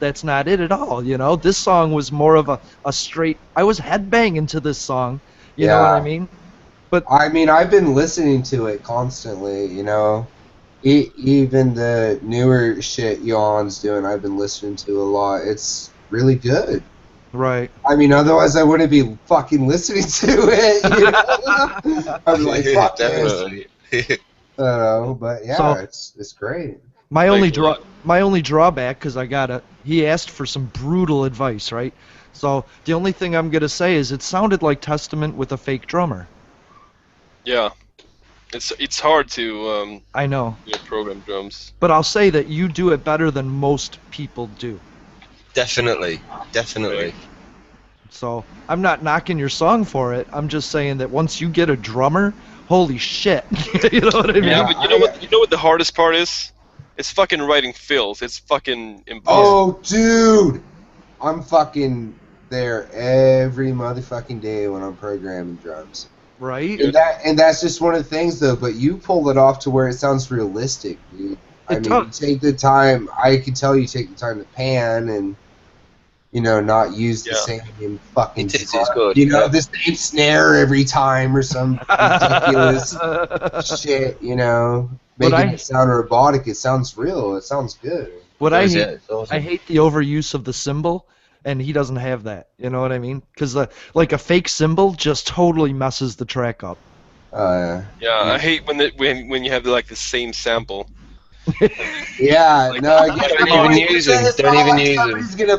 B: that's not it at all. This song was more of a straight. I was headbanging to this song. You know what I mean?
D: I mean, I've been listening to it constantly, you know. Even the newer shit Johan's doing, I've been listening to a lot. It's really good.
B: Right.
D: I mean, otherwise I wouldn't be fucking listening to it, you know? I'd be like, fuck this.
A: Definitely.
D: I don't know, but yeah,
B: So-
D: it's great.
B: My only
C: Thanks a lot.
B: my only drawback, because he asked for some brutal advice, right? So the only thing I'm gonna say is it sounded like Testament with a fake drummer.
C: Yeah, it's hard to
B: I know,
C: program drums.
B: but I'll say that you do it better than most people do.
A: Definitely.
C: Right.
B: So I'm not knocking your song for it. I'm just saying that once you get a drummer, holy shit, you know what I mean?
C: Yeah,
D: Yeah,
C: but you know what the hardest part is? It's fucking writing fills. It's fucking impossible.
D: Oh, dude! I'm fucking there every motherfucking day when I'm programming drums.
B: Right?
D: And that's just one of the things, though. But you pull it off to where it sounds realistic, dude. I
B: It
D: mean,
B: does.
D: you take the time. I can tell you take the time to pan and not use the
C: Yeah.
D: same fucking.
A: It's
D: drum,
A: good,
D: You know,
A: yeah.
D: the same snare every time or some ridiculous shit.
B: What
D: Making
B: I-
D: it sound robotic. It sounds real. It sounds good.
B: What I
A: Does,
B: hate,
A: yeah, it's awesome.
B: I hate the overuse of the symbol, and he doesn't have that. You know what I mean? Because like a fake symbol just totally messes the track up.
C: Yeah, I hate when you have like the same sample.
D: Yeah,
C: Like,
D: no, I get
A: don't
D: the
A: even
D: point.
A: use them,
D: It's
A: don't
D: not
A: even
D: like
A: use them.
D: somebody's gonna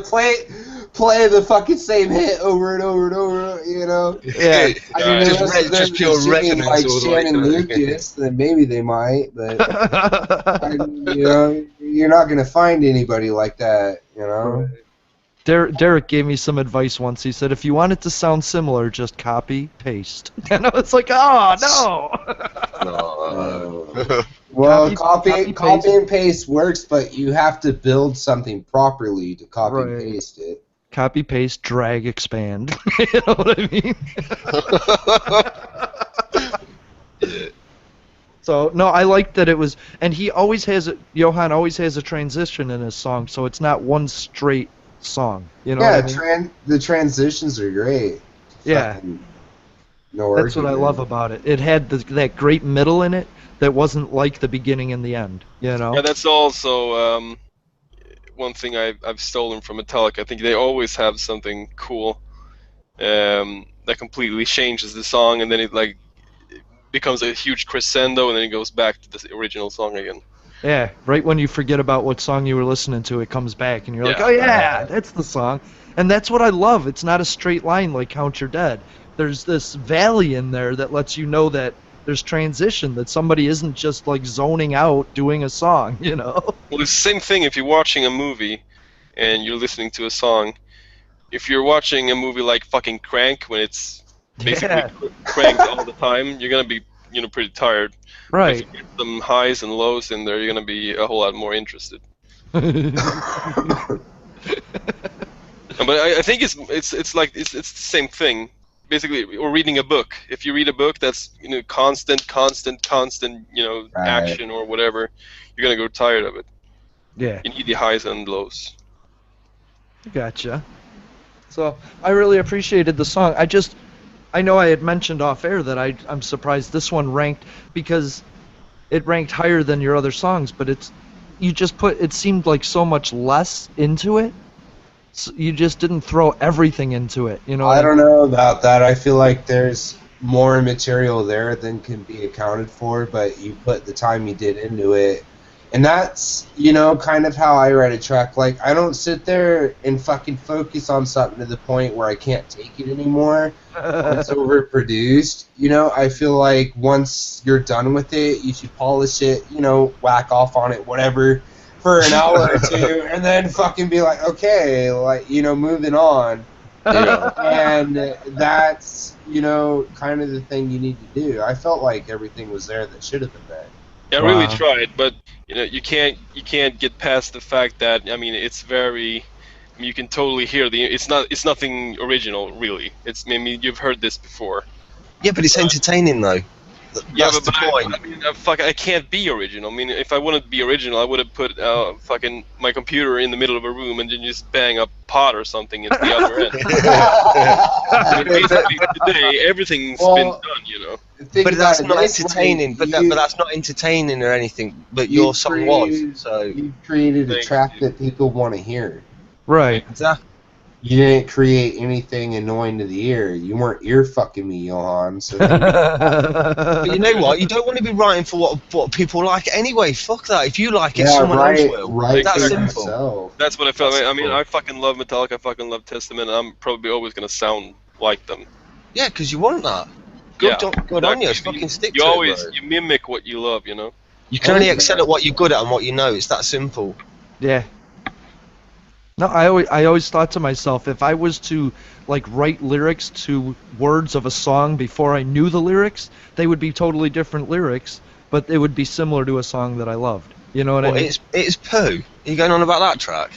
D: play the fucking same hit over and over and over, you know.
B: Yeah.
D: I mean,
A: just,
D: unless they're
A: just pure
D: singing
A: resonance
D: like
A: all the way
D: Shannon
A: through.
D: Lucas, then maybe they might, but you're not gonna find anybody like that, you know.
B: Derek gave me some advice once. He said, if you want it to sound similar, just copy, paste. And I was like, oh, no.
A: No.
D: Well,
B: Copy,
D: copy and paste works, but you have to build something properly to copy and
B: Right.
D: paste it.
B: Copy, paste, drag, expand. You know what I mean? So, no, I like that it was, and Johan always has a transition in his song, so it's not one straight song. You know
D: Yeah,
B: what I mean?
D: the transitions are great.
B: Yeah.
D: Fucking no
B: That's what I
D: argument.
B: love about it. It had that great middle in it that wasn't like the beginning and the end, you know?
C: Yeah, that's also one thing I've stolen from Metallica. I think they always have something cool that completely changes the song, and then it like becomes a huge crescendo, and then it goes back to the original song again.
B: Yeah, right when you forget about what song you were listening to, it comes back, and you're like,
C: Yeah.
B: oh yeah, that's the song. And that's what I love. It's not a straight line like Count Your Dead. There's this valley in there that lets you know that there's transition, that somebody isn't just like zoning out doing a song, you know?
C: Well, it's the same thing if you're watching a movie and you're listening to a song. If you're watching a movie like fucking Crank, when it's basically
B: Yeah.
C: cranked all the time, you're gonna be pretty tired. But
B: Right.
C: if you get some highs and lows in there, you're gonna be a whole lot more interested. But I think it's the same thing. Basically, or reading a book. If you read a book that's constant,
D: Right.
C: action or whatever, you're gonna go tired of it.
B: Yeah,
C: You need the highs and lows.
B: gotcha. So I really appreciated the song. I know I had mentioned off air that I'm surprised this one ranked because it ranked higher than your other songs, but it seemed like so much less into it. So you just didn't throw everything into it, you know?
D: I don't know about that. I feel like there's more material there than can be accounted for, but you put the time you did into it. And that's, kind of how I write a track. Like, I don't sit there and fucking focus on something to the point where I can't take it anymore. It's overproduced. I feel like once you're done with it, you should polish it, whack off on it, whatever, for an hour or two, and then fucking be like, okay, like, moving on. And that's, kind of the thing you need to do. I felt like everything was there that should have been there.
C: Yeah, I
B: Wow.
C: really tried, but you can't get past the fact that it's very. You can totally hear it's nothing original really. You've heard this before.
A: Yeah, but it's entertaining though.
C: Yeah,
A: That's
C: but
A: the point.
C: I can't be original. If I wanted to be original, I would have put fucking my computer in the middle of a room and then just bang a pot or something at the other end. Basically, today everything's been done.
D: think
A: But
D: about
A: that's
D: it
A: not
D: this way,
A: entertaining. But that's not entertaining or anything. But your song was. So
D: you've created a
C: Thank
D: track
C: you.
D: that people want to hear.
B: Right.
A: exactly.
D: You didn't create anything annoying to the ear. You weren't ear fucking me, Johan. So there you go.
A: But you know what? You don't want to be writing for what people like anyway. Fuck that. If you like it,
D: Yeah,
A: someone else
D: right,
A: will.
D: right
A: That's
D: for
C: Exactly.
A: simple.
D: yourself.
C: That's what I felt.
A: That's
C: I mean,
A: simple.
C: I fucking love Metallica. I fucking love Testament. I'm probably always gonna sound like them.
A: Yeah, because you want that.
C: Yeah,
A: Good on you.
C: exactly.
A: Fucking stick
C: You
A: to it, bro.
C: always mimic what you love. You know.
A: You can
D: Oh,
A: only
D: yeah.
A: excel at what you're good at and what you know. It's that simple.
B: Yeah. No, I always thought to myself, if I was to like write lyrics to words of a song before I knew the lyrics, they would be totally different lyrics, but they would be similar to a song that I loved. You know what I
A: Well,
B: mean?
A: it's poo. Are you going on about that track?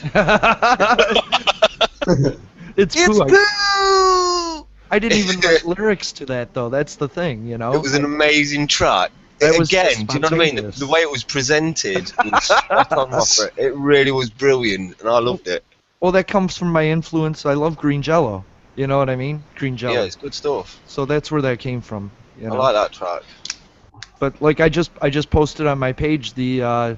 B: It's
A: It's
B: poo.
A: poo.
B: I didn't even write lyrics to that though. That's the thing, you know.
A: It was an amazing track.
B: That was just
A: Again, do you know what I mean?
B: spontaneous.
A: The way it was presented was spot on offer. It really was brilliant, and I loved it.
B: Well, that comes from my influence. I love Green Jello. You know what I mean? Green Jello.
A: Yeah, it's good stuff.
B: So that's where that came from. You know.
A: I like that track.
B: But like I just posted on my page the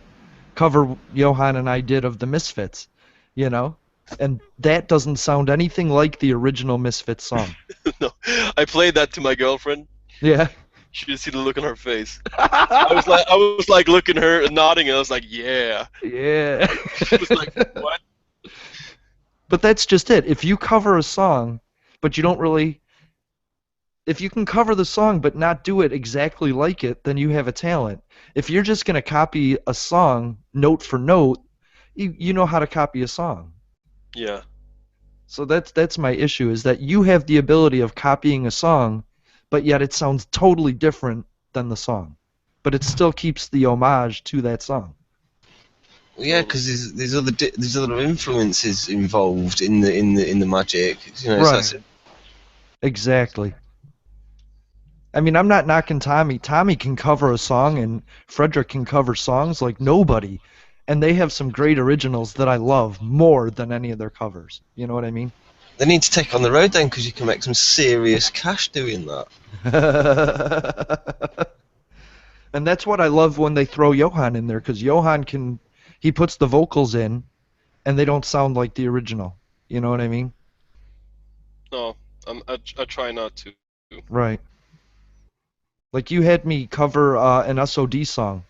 B: cover Johan and I did of the Misfits, you know, and that doesn't sound anything like the original Misfits song.
C: No, I played that to my girlfriend.
B: Yeah.
C: She should see the look on her face. I was like looking at her and nodding, and I was like, yeah.
B: Yeah.
C: She was like, what?
B: But that's just it. If you cover a song, but you don't really, if you can cover the song but not do it exactly like it, then you have a talent. If you're just going to copy a song note for note, you know how to copy a song.
C: Yeah.
B: So that's my issue, is that you have the ability of copying a song, but yet it sounds totally different than the song. But it still keeps the homage to that song.
A: Well, yeah, because there's other influences involved in the magic. You know,
B: Right.
A: so
B: Exactly. I mean, I'm not knocking Tommy. Tommy can cover a song, and Frederick can cover songs like nobody. And they have some great originals that I love more than any of their covers. You know what I mean?
A: they need to take on the road then, because you can make some serious cash doing that.
B: And that's what I love when they throw Johan in there, because Johan he puts the vocals in, and they don't sound like the original. You know what I mean?
C: No, I try not to.
B: Right. Like you had me cover an SOD song,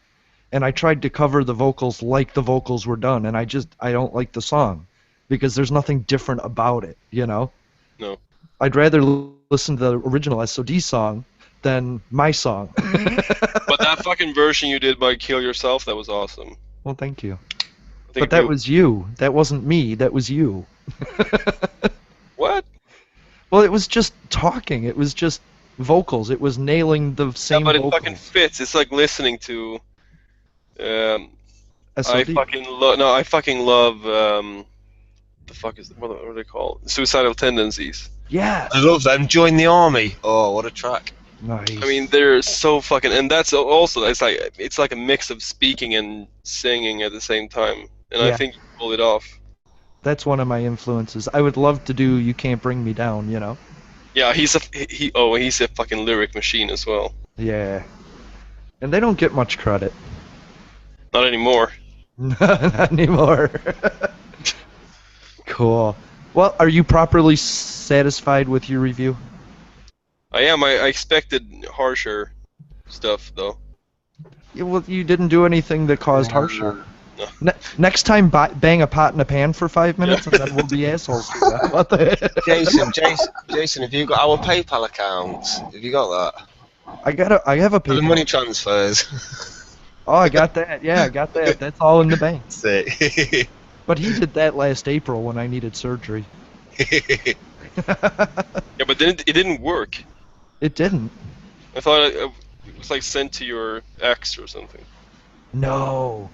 B: and I tried to cover the vocals like the vocals were done, and I don't like the song, because there's nothing different about it, you know?
C: No.
B: I'd rather listen to the original SOD song than my song.
C: But that fucking version you did by Kill Yourself, that was awesome.
B: Well, thank you.
C: I think
B: But that was you. That wasn't me. That was you.
C: what?
B: Well, it was just talking. It was just vocals. It was nailing the
C: Yeah,
B: same
C: but it
B: vocals.
C: fucking fits. It's like listening to. I
B: SOD.
C: fucking love. No, I fucking love. The fuck is what are they called? Suicidal Tendencies.
B: Yes.
A: I love them. Join the army. Oh, what a track!
B: Nice.
C: I mean, they're so fucking, and that's also it's like a mix of speaking and singing at the same time, and
B: Yeah.
C: I think you pull it off.
B: That's one of my influences. I would love to do "You Can't Bring Me Down," you know?
C: Yeah, he's a fucking lyric machine as well.
B: Yeah. And they don't get much credit.
C: Not anymore.
B: Not anymore. Cool. Well, are you properly satisfied with your review?
C: I am. I expected harsher stuff though.
B: Yeah, well, you didn't do anything that caused harsher. Next time, bang a pot in a pan for 5 minutes, and then we'll be assholes to you. How about that?
A: Jason, have you got our PayPal account? Have you got that?
B: I have a
A: For the
B: PayPal.
A: money transfers.
B: Oh, I got that. Yeah, I got that. That's all in the bank.
A: That's it.
B: But he did that last April when I needed surgery.
C: Yeah, but then it didn't work.
B: It didn't.
C: I thought it was like sent to your ex or something.
B: No.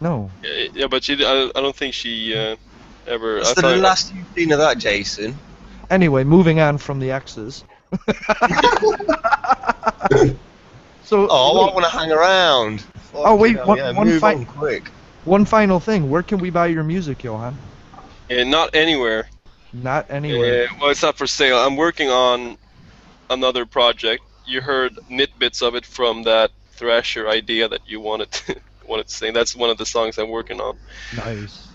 B: No.
C: Yeah, but I don't think she ever.
A: What's
C: I
A: the
C: thought,
A: last you've seen of that, Jason?
B: Anyway, moving on from the X's. So.
A: Oh, I want to hang around.
B: Oh, wait,
A: Fucking hell,
B: one-
A: yeah,
B: one
A: move
B: fi-
A: on quick.
B: One final thing. Where can we buy your music, Johan?
C: not anywhere.
B: Not anywhere.
C: Well, it's not for sale. I'm working on another project you heard nitbits of it from that Thrasher idea that you wanted wanted to sing. That's one of the songs I'm working on.
B: Nice.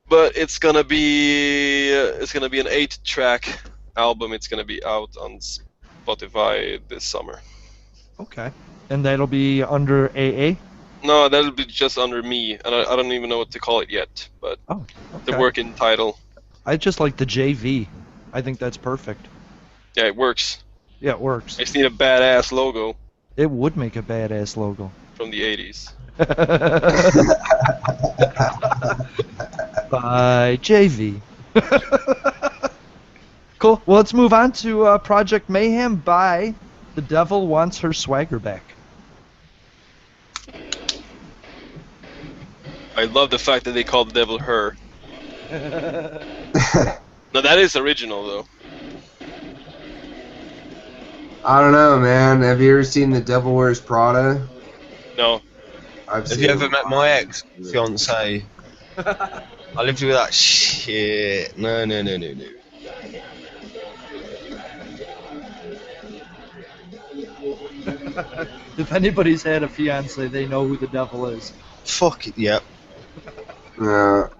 C: But it's gonna be an 8-track album. It's gonna be out on Spotify this summer.
B: Okay. And that'll be under AA?
C: No, that'll be just under me, and I don't even know what to call it yet. But
B: Oh,
C: the
B: okay.
C: working title,
B: I just like the JV. I think that's perfect.
C: yeah, it works.
B: Yeah, it works.
C: I just need a badass logo
B: It would make a badass logo.
C: from the 80s.
B: By JV. Cool. Well, let's move on to Project Mayhem by The Devil Wants Her Swagger Back.
C: I love the fact that they called the devil her. No, that is original though.
D: I don't know, man. Have you ever seen The Devil Wears Prada?
C: No.
D: I've
A: Have you ever met my ex-fiance? I lived with that shit. No.
B: If anybody's had a fiance, they know who the devil is.
A: Fuck it, yep.
D: God.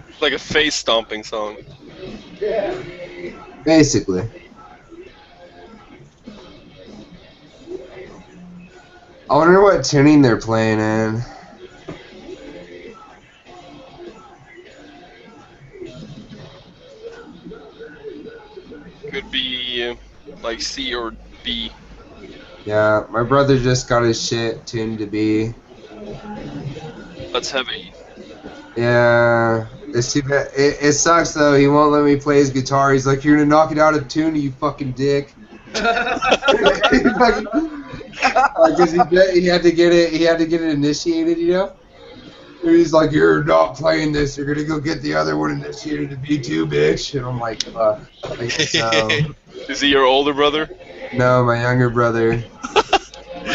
C: It's like a face stomping song.
D: Basically. I wonder what tuning they're playing in.
C: Could be like C or B.
D: Yeah, my brother just got his shit tuned to B.
C: That's heavy.
D: Yeah, it sucks though. He won't let me play his guitar. He's like, "You're gonna knock it out of tune, you fucking dick." Because he had to get it. He had to get it initiated, you know. And he's like, "You're not playing this. You're gonna go get the other one initiated to B2, bitch." And I'm like, "I guess so."
C: Is he your older brother?
D: No, my younger brother.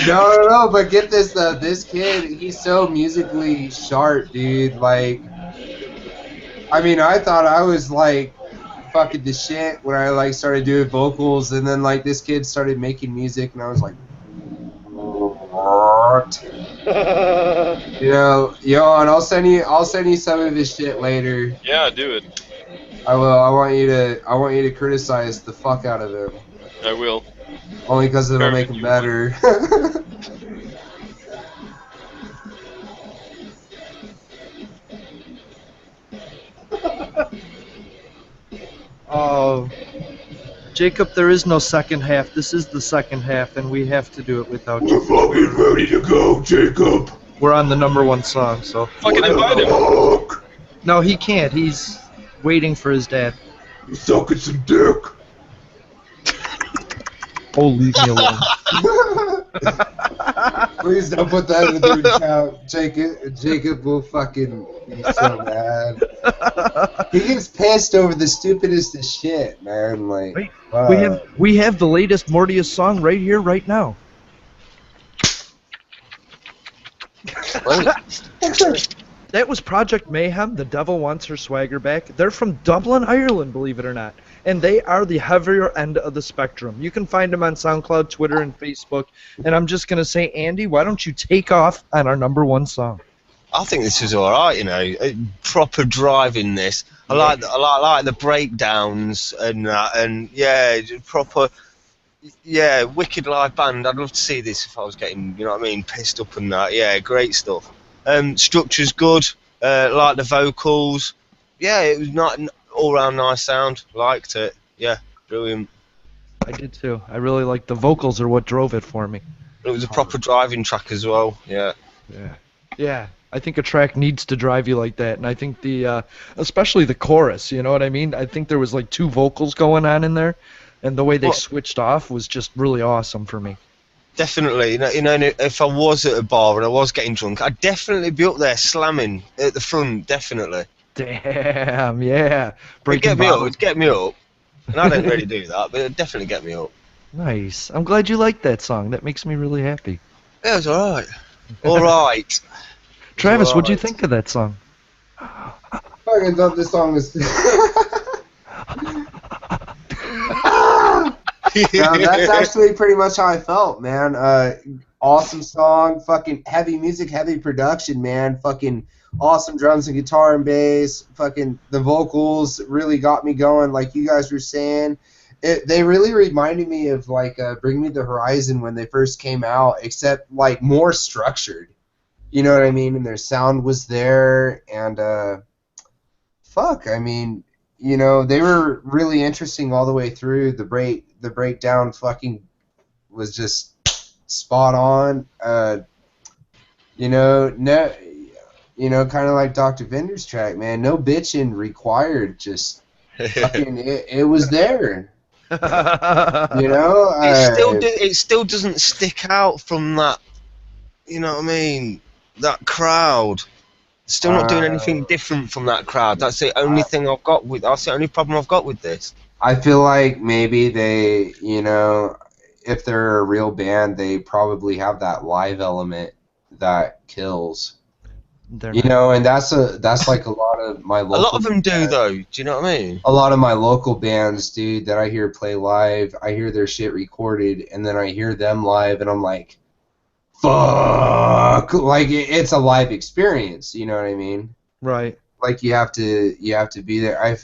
D: No, but get this though. This kid, he's so musically sharp, dude. Like, I mean, I thought I was like fucking the shit when I like started doing vocals, and then like this kid started making music, and I was like, what? You know, and I'll send you some of his shit later.
C: Yeah, do it.
D: I will. I want you to criticize the fuck out of him.
C: I will.
D: Only because it'll make him better.
B: Oh, Jacob, there is no second half. This is the second half, and we have to do it without you.
D: We're fucking ready to go, Jacob.
B: We're on the #1 song, so.
C: Fucking invite him.
B: No, he can't. He's waiting for his dad.
D: You sucking some dick.
B: Oh, leave me alone.
D: Please don't put that in the account. Jacob will fucking be so mad. He gets pissed over the stupidest of shit, man. Like,
B: Wait, we have the latest Mortius song right here, right now. That was Project Mayhem, The Devil Wants Her Swagger Back. They're from Dublin, Ireland, believe it or not. And they are the heavier end of the spectrum. You can find them on SoundCloud, Twitter, and Facebook. And I'm just going to say, Andy, why don't you take off on our #1 song?
A: I think this was all right, you know, proper driving. This I like the breakdowns and that, and yeah, proper, yeah, wicked live band. I'd love to see this if I was getting, you know what I mean, pissed up and that. Yeah, great stuff. Structure's good. Like the vocals. Yeah, it was not all round nice sound. Liked it. Yeah, brilliant.
B: I did too. I really like the vocals are what drove it for me.
A: It was a proper driving track as well. Yeah.
B: Yeah. I think a track needs to drive you like that, and I think especially the chorus. You know what I mean? I think there was like 2 vocals going on in there, and the way they switched off was just really awesome for me.
A: Definitely, you know, if I was at a bar and I was getting drunk, I'd definitely be up there slamming at the front, definitely.
B: Damn, yeah.
A: It'd get me up, and I don't really do that, but it'd definitely get me up.
B: Nice. I'm glad you like that song. That makes me really happy.
A: Yeah, it was alright. Alright.
B: Travis, what'd you think of that song?
D: Fucking thought this song was. No, that's actually pretty much how I felt, man. Awesome song, fucking heavy music, heavy production, man. Fucking awesome drums and guitar and bass. Fucking the vocals really got me going, like you guys were saying. They really reminded me of like Bring Me the Horizon when they first came out, except like more structured. You know what I mean? And their sound was there, and fuck, I mean, you know, they were really interesting all the way through. The breakdown fucking was just spot on. You know, no, you know, kind of like Dr. Vender's track, man. No bitching required. Just fucking, it was there. You know,
A: it still doesn't stick out from that. You know what I mean? That crowd. Still not doing anything different from that crowd. That's the only thing I've got with. That's the only problem I've got with this.
D: I feel like maybe they, you know, if they're a real band, they probably have that live element that kills. You know, and that's like a lot of my local.
A: A lot of them do though. Do you know what I mean?
D: A lot of my local bands, dude, that I hear play live, I hear their shit recorded, and then I hear them live, and I'm like, fuck, like it's a live experience. You know what I mean?
B: Right.
D: Like you have to be there.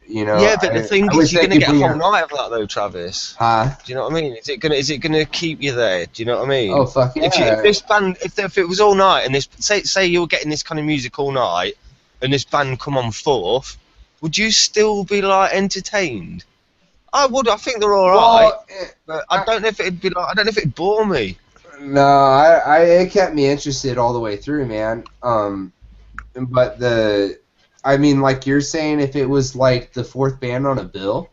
D: You know.
A: Yeah, but the thing is, you're gonna get a whole night of that though, Travis.
D: Huh?
A: Do you know what I mean? Is it gonna keep you there? Do you know what I mean?
D: Oh fuck yeah!
A: If this band, if it was all night, and this say you were getting this kind of music all night, and this band come on fourth, would you still be like entertained? I would. I think they're all right, but I don't know if it'd be like. I don't know if it'd bore me.
D: No, it kept me interested all the way through, man. But I mean, like you're saying, if it was like the fourth band on a bill.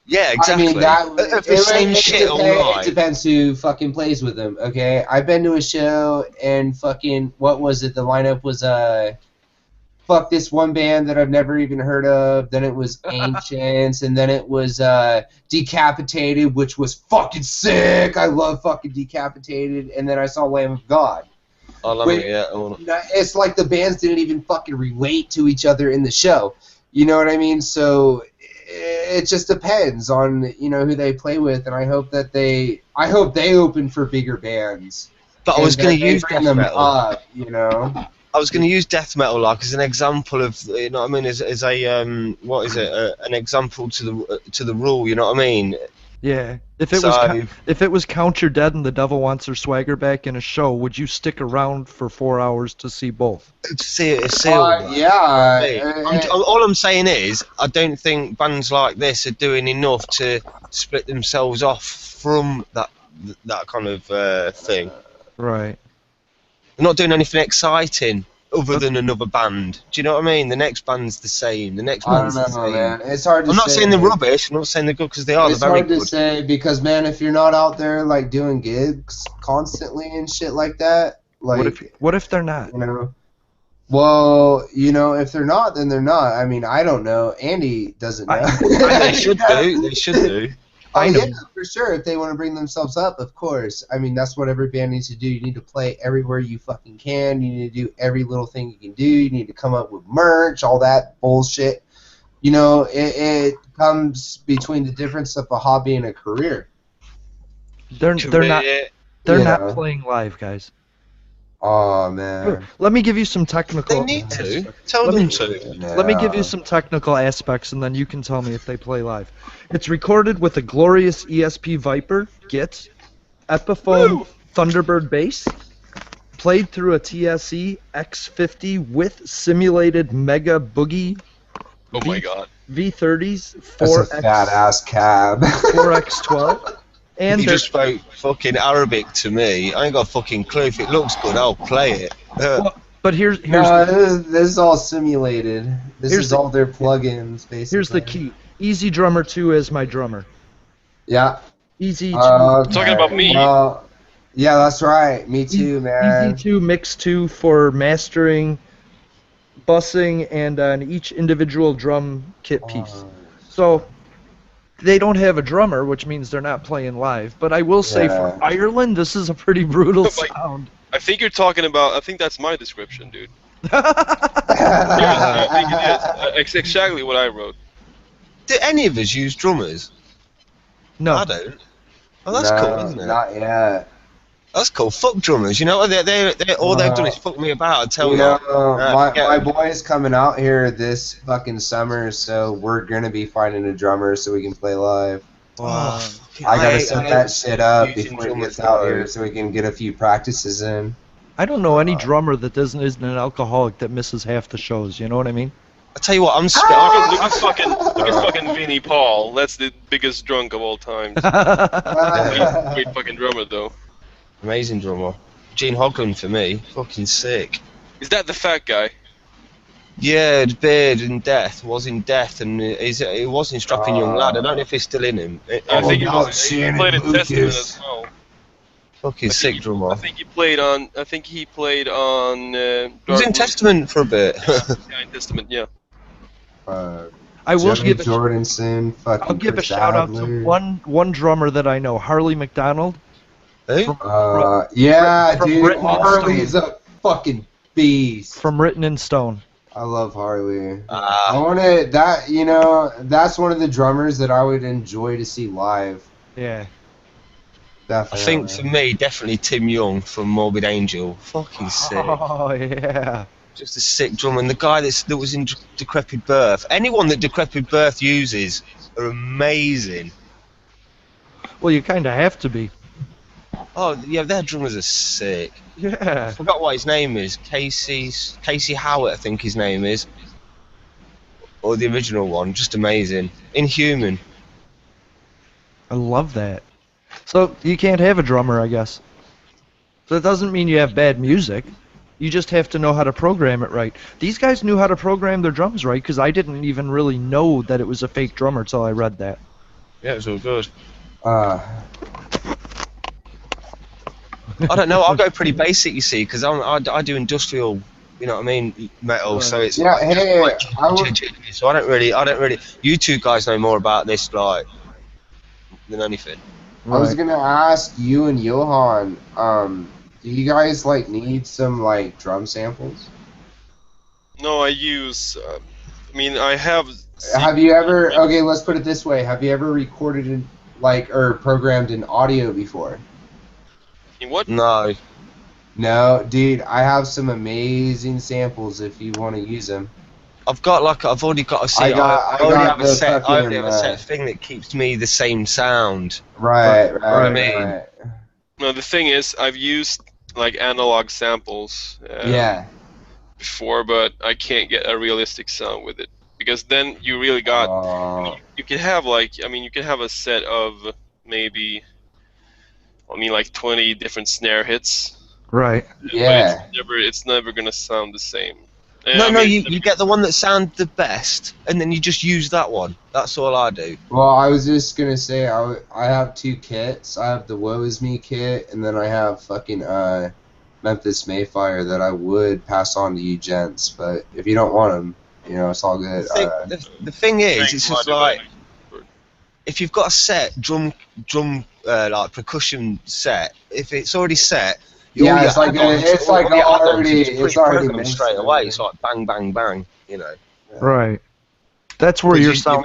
A: Yeah, exactly.
D: I mean, it depends who fucking plays with them, okay? I've been to a show and fucking, what was it? The lineup was, fuck this one band that I've never even heard of. Then it was Ancients, and then it was Decapitated, which was fucking sick. I love fucking Decapitated. And then I saw Lamb of God.
A: I love it, yeah.
D: It's like the bands didn't even fucking relate to each other in the show. You know what I mean? So it just depends on, you know, who they play with, and I hope they open for bigger bands.
A: But I was going to use
D: death metal up, you know.
A: I was going to use death metal like as an example of, you know what I mean, as a what is it, an example to the rule, you know what I mean?
B: Yeah. If it was Count Your Dead and The Devil Wants Her Swagger back in a show, would you stick around for 4 hours to see both?
A: To see all that.
D: Yeah.
A: All I'm saying is, I don't think bands like this are doing enough to split themselves off from that kind of thing.
B: Right.
A: They're not doing anything exciting other than another band. Do you know what I mean? The next band's the same. The next band's the same.
D: Man. It's hard to say.
A: I'm not saying they're rubbish. I'm not saying they're good because they are. They're very good.
D: It's hard to say because, man, if you're not out there like doing gigs constantly and shit like that, like
B: what if they're not?
D: You know. Well, you know, if they're not, then they're not. I mean, I don't know. Andy doesn't know.
A: They should do. They should do.
D: I know. Yeah, for sure. If they want to bring themselves up, of course. I mean, that's what every band needs to do. You need to play everywhere you fucking can. You need to do every little thing you can do. You need to come up with merch, all that bullshit. You know, it comes between the difference of a hobby and a career.
B: They're not playing live, guys.
D: Oh man.
B: Let me give you some technical.
A: They need to. Tell them to.
B: Let me give you some technical aspects, and then you can tell me if they play live. It's recorded with a glorious ESP Viper, Git, Epiphone Thunderbird bass, played through a TSE X50 with simulated Mega Boogie.
C: Oh my god.
B: V30s, 4X.
D: That's a fat ass cab.
B: 4X12. And
A: you just spoke fucking Arabic to me. I ain't got a fucking clue. If it looks good, I'll play it.
B: But here's
D: this is all simulated. This is all their plugins, basically.
B: Here's the key. Easy Drummer 2 is my drummer.
D: Yeah.
B: Easy 2.
C: Talking about me.
D: Yeah, that's right. Me too, man.
B: Easy 2, Mix 2 for mastering, bussing, and each individual drum kit piece. So they don't have a drummer, which means they're not playing live. But I will say for
D: Yeah.
B: Ireland, this is a pretty brutal
C: Like-
B: sound.
C: I think you're talking about. I think that's my description, dude.
B: Oh,
C: Seriously, I think it is. It's exactly what I wrote.
A: Do any of us use drummers? I
B: no.
A: don't. Oh, that's cool, isn't it?
D: Not yet.
A: That's cool. Fuck drummers. You know what? They all they've done is fuck me about and tell
D: You
A: me.
D: know,
A: forget
D: my
A: it.
D: boy's coming out here this fucking summer, so we're gonna be finding a drummer so we can play live.
B: Wow.
A: Fucking
D: I gotta
A: hate
D: set that shit up
A: using
D: before he
A: drummers,
D: gets out
A: though.
D: here so we can get a few practices in.
B: I don't know any drummer that isn't an alcoholic that misses half the shows. You know what I mean?
A: I tell you what, I'm
C: Look at fucking Vinnie Paul. That's the biggest drunk of all time. Great fucking drummer though.
A: amazing drummer. Gene Hoglan for me, fucking sick.
C: Is that the fat guy?
A: Yeah, the beard in Death was in Death, and he was in Strapping Young Lad. I don't know if he's still in him.
C: I think he
D: no,
C: was. He
D: Shannon
C: played in
D: Lucas.
C: Testament as well.
A: Fucking sick drummer.
C: I think he played on. I think he played on.
A: He was in
C: Dark
A: Testament for a bit.
C: Yeah, in Testament. Yeah.
B: I will
D: Jimmy
B: give
D: Jordanson, fucking
B: I'll give a
D: Chris
B: shout out to
D: Adler.
B: one drummer that I know, Harley McDonald.
A: Who?
D: Yeah,
B: from
D: dude,
B: Britain and
D: Harley's a fucking beast.
B: From Written in Stone.
D: I love Harley. I
A: Ah,
D: want to that. You know, that's one of the drummers that I would enjoy to see live.
B: Yeah.
A: I
D: Definitely.
A: think for me, definitely Tim Young from Morbid Angel. Fucking sick.
B: Oh yeah.
A: Just a sick drummer. And the guy that was in Decrepit Birth. Anyone that Decrepit Birth uses are amazing.
B: Well, you kind of have to be.
A: Oh, yeah, their drummers are sick. I
B: Yeah.
A: forgot what his name is. Casey Howard, I think his name is. Or the original one. Just amazing. Inhuman.
B: I love that. So you can't have a drummer, I guess. That doesn't mean you have bad music. You just have to know how to program it right. These guys knew how to program their drums right because I didn't even really know that it was a fake drummer till I read that.
A: Yeah, it was all good.
D: Uh,
A: I don't know. I'll go pretty basic, you see, because I do industrial, you know what I mean, metal. So it's
D: yeah, hey, I would,
A: so I don't really. You two guys know more about this, like, than anything.
D: I was gonna ask you and Johan. Do you guys like need some like drum samples?
C: No, I use. I mean, I have.
D: Have you ever? Okay, let's put it this way. Have you ever recorded in like or programmed in audio before?
C: In what?
A: No.
D: No, dude. I have some amazing samples if you want to use them.
A: I've already got a set.
D: I
A: already
D: got
A: have a
D: the
A: set. I already have a
D: fucking,
A: set thing that keeps me the same sound.
D: Right.
A: Right.
C: No, the thing is, I've used like analog samples.
D: Yeah.
C: Before, but I can't get a realistic sound with it because then you really got. You can have you can have a set of maybe. Like 20 different snare hits.
B: Right.
D: Yeah.
C: But it's never gonna sound the same.
A: You get the one that sounds the best, and then you just use that one. That's all I do.
D: Well, I was just gonna say I have two kits. I have the Woe Is Me kit, and then I have fucking Memphis Mayfire that I would pass on to you gents. But if you don't want them, you know, it's all good.
A: The thing is, it's just like if you've got a set drum like percussion set, if it's already set.
D: Yeah, it's like already
A: programmed
D: mixed
A: straight away. It's like bang, bang, bang. You know.
B: Right. That's where your sound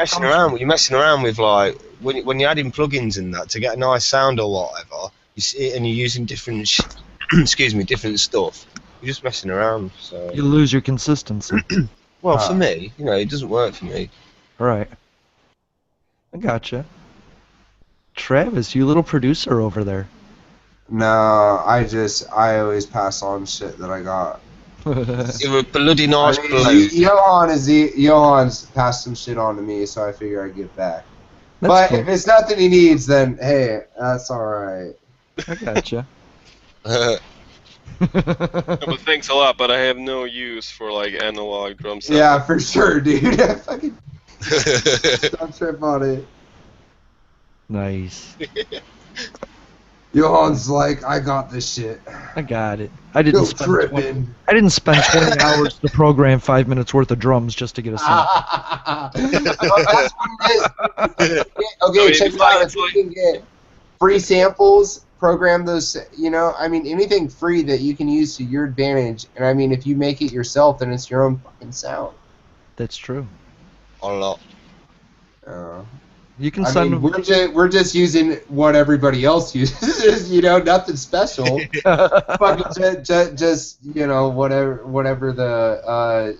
A: You're messing around with like when you're adding plugins and that to get a nice sound or whatever. You see, and you're using different, different stuff. You're just messing around. So.
B: You lose your consistency.
A: Well, for me, you know, it doesn't work for me.
B: Right. I gotcha. Travis, you little producer over there.
D: No, I always pass on shit that I got.
A: You're a bloody nice bloke.
D: Johan's passed some shit on to me, so I figure I'd give back.
B: That's
D: But
B: cool.
D: if it's nothing he needs, then hey, that's alright.
B: I gotcha.
C: No, but thanks a lot, but I have no use for like analog drum samples.
D: Yeah, for sure, dude. Fucking don't trip on it.
B: Nice.
D: Johan's like, I got this shit.
B: I got it. I didn't
D: Go
B: spend 20,
D: tripping.
B: I didn't spend 20 hours to program 5 minutes worth of drums just to get a sample.
D: That's what it is. Okay,
C: I mean,
D: check it out. If you can get free samples, program those. You know, I mean, anything free that you can use to your advantage. And I mean, if you make it yourself, then it's your own fucking sound.
B: That's true.
A: A lot.
B: You can
D: I
B: send
D: mean, we're just using what everybody else uses. You know, nothing special. Fucking just you know, whatever the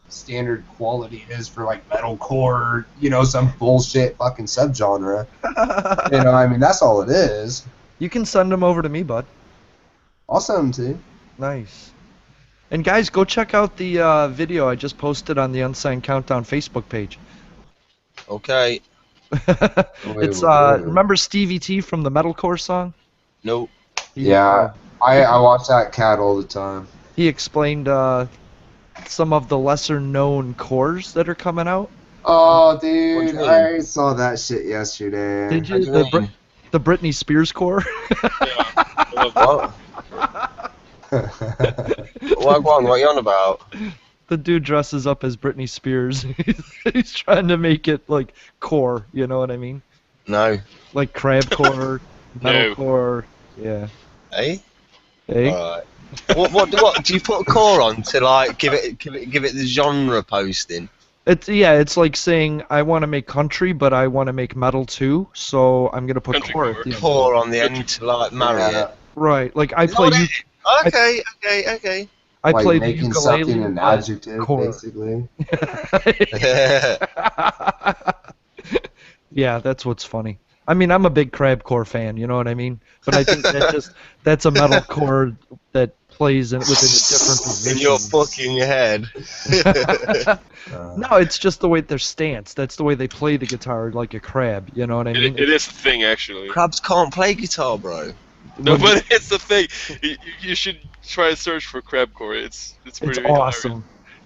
D: standard quality is for like metalcore, you know, some bullshit fucking subgenre. You know, I mean, that's all it is.
B: You can send them over to me, bud.
D: I'll send them to you.
B: Nice. And guys, go check out the video I just posted on the Unsigned Countdown Facebook page.
A: Okay.
B: It's remember Stevie T from the Metalcore song?
A: Nope.
D: Yeah, I watch that cat all the time.
B: He explained some of the lesser known cores that are coming out.
D: Oh, dude,
A: What do you mean?
D: I saw that shit yesterday.
B: Did you?
A: What do you mean?
B: The Britney Spears core?
C: Yeah.
A: What? What are you on about?
B: The dude dresses up as Britney Spears. He's trying to make it like core, you know what I mean?
A: No.
B: Like crab core,
C: No.
B: metalcore. Yeah.
A: Hey?
B: Hey.
A: Alright. What do you put a core on to like give it the genre posting?
B: It's like saying I want to make country, but I want to make metal too, so I'm gonna put
C: Country
B: core.
C: core.
B: At the end.
A: Core on the end to like marry it.
B: Right. Like I
A: Is that
B: play
A: what
B: you.
A: it- Okay.
B: I
D: like
B: play the
D: making
B: ukulele.
D: something an
B: but
D: adjective,
B: core.
D: basically.
B: Yeah, that's what's funny. I mean, I'm a big crabcore fan, you know what I mean? But I think that's a metal core that plays within a different position.
A: In your fucking head.
B: No, it's just the way their stance. That's the way they play the guitar, like a crab. You know what I mean?
C: It is a thing, actually.
A: Crabs can't play guitar, bro.
C: No, but it's the thing. You should try to search for crabcore. It's pretty
B: It's awesome.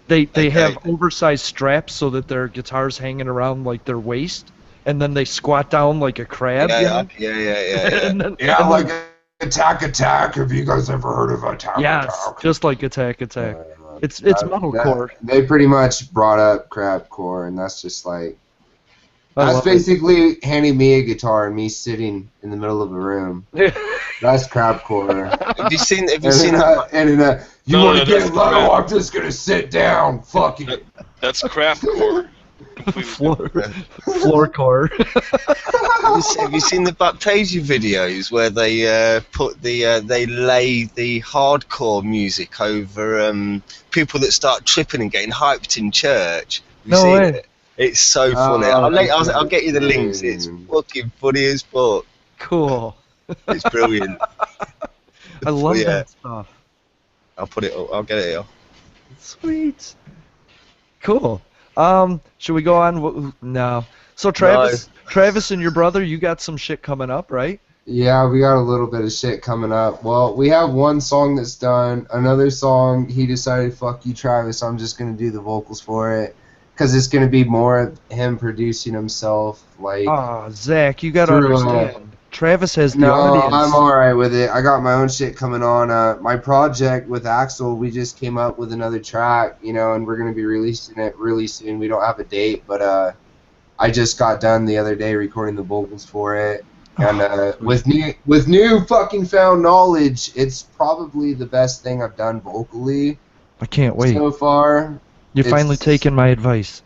B: They have oversized straps so that their guitar's hanging around like their waist, and then they squat down like a crab. you know?
A: Yeah.
B: And then,
D: Yeah,
B: and
D: like
B: then-
D: Attack. Have you guys ever heard of Attack?
B: yes, just like Attack. It's metalcore.
D: They pretty much brought up crabcore, and that's just like
B: I
D: that's
B: love it.
D: basically handing me a guitar and me sitting in the middle of a room. That's crabcore.
A: Have you seen
D: You
C: No,
D: want to
C: no,
D: get
C: that's
D: low?
C: crap.
D: I'm just gonna sit down. Fuck it.
C: That's craftcore.
B: Floor core.
A: Have you seen the Baptasia videos where they they lay the hardcore music over people that start tripping and getting hyped in church? Have you
B: No
A: seen
B: way.
A: it? It's so funny. I'll get you the links. It's fucking funny as fuck.
B: Cool.
A: It's brilliant.
B: I love
A: Yeah.
B: that stuff.
A: I'll put it up. I'll get it here.
B: Sweet. Cool. Should we go on? No. So Travis and your brother, you got some shit coming up, right?
D: Yeah, we got a little bit of shit coming up. Well, we have one song that's done. Another song, he decided, fuck you, Travis, I'm just going to do the vocals for it. Because it's going to be more of him producing himself. Like,
B: Ah, Zach, you got to
D: Through,
B: understand. Travis has the
D: no,
B: audience.
D: I'm alright with it. I got my own shit coming on. My project with Axel, we just came up with another track, you know, and we're going to be releasing it really soon. We don't have a date, but I just got done the other day recording the vocals for it. And with new fucking found knowledge, it's probably the best thing I've done vocally
B: I can't wait.
D: so far.
B: You're finally
D: it's-
B: taking my advice.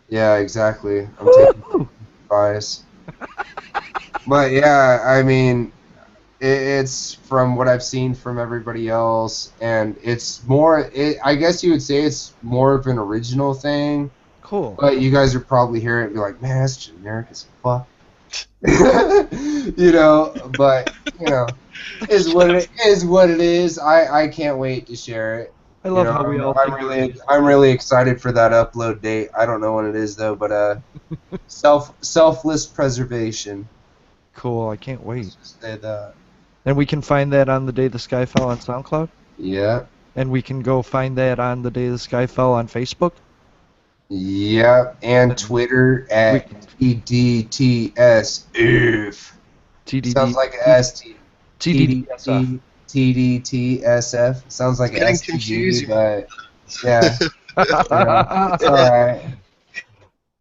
D: Yeah, exactly. I'm taking
B: Woo!
D: advice. But yeah, I mean, it's from what I've seen from everybody else, and it's more. I guess you would say it's more of an original thing.
B: Cool.
D: But you guys would probably hear it and be like, "Man, that's generic as fuck." You know, but you know, is what it is. I can't wait to share it.
B: I love
D: You know,
B: how we all
D: I'm really excited for that upload date. I don't know when it is though, but selfless preservation.
B: Cool. I can't wait.
D: Let's just say that.
B: And we can find that on The Day the Sky Fell on SoundCloud.
D: Yeah.
B: And we can go find that on The Day the Sky Fell on Facebook.
D: Yeah, and Twitter at TDTSF.
B: TDD.
D: Sounds like an ST.
B: TDTSF.
D: TDTSF. Sounds like
A: Getting
D: STD,
A: confusing.
D: but yeah, it's all right.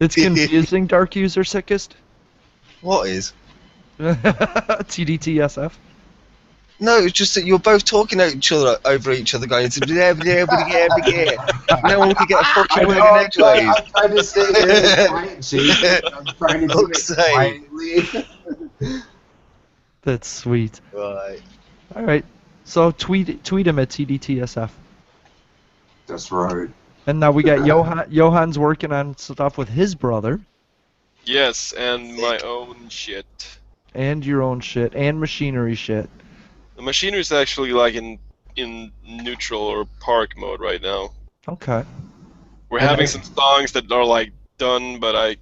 B: It's confusing, Dark User Sickest.
A: What is?
B: TDTSF.
A: No, it's just that you're both talking over each other, going into blah, blah, blah, blah, blah. No one could get a fucking word in edgeways.
D: I'm trying to stay really quiet, Jason. I'm trying to do it
A: Fuck's sake.
D: quietly.
B: That's sweet.
A: Right.
B: All right. So tweet him at TDTSF.
D: That's right.
B: And now we got Johan's working on stuff with his brother
C: Yes, and my own shit.
B: and your own shit and machinery shit.
C: The machinery is actually like in neutral or park mode right now.
B: Okay.
C: We're
B: And
C: having
B: I-
C: some songs that are like done, but I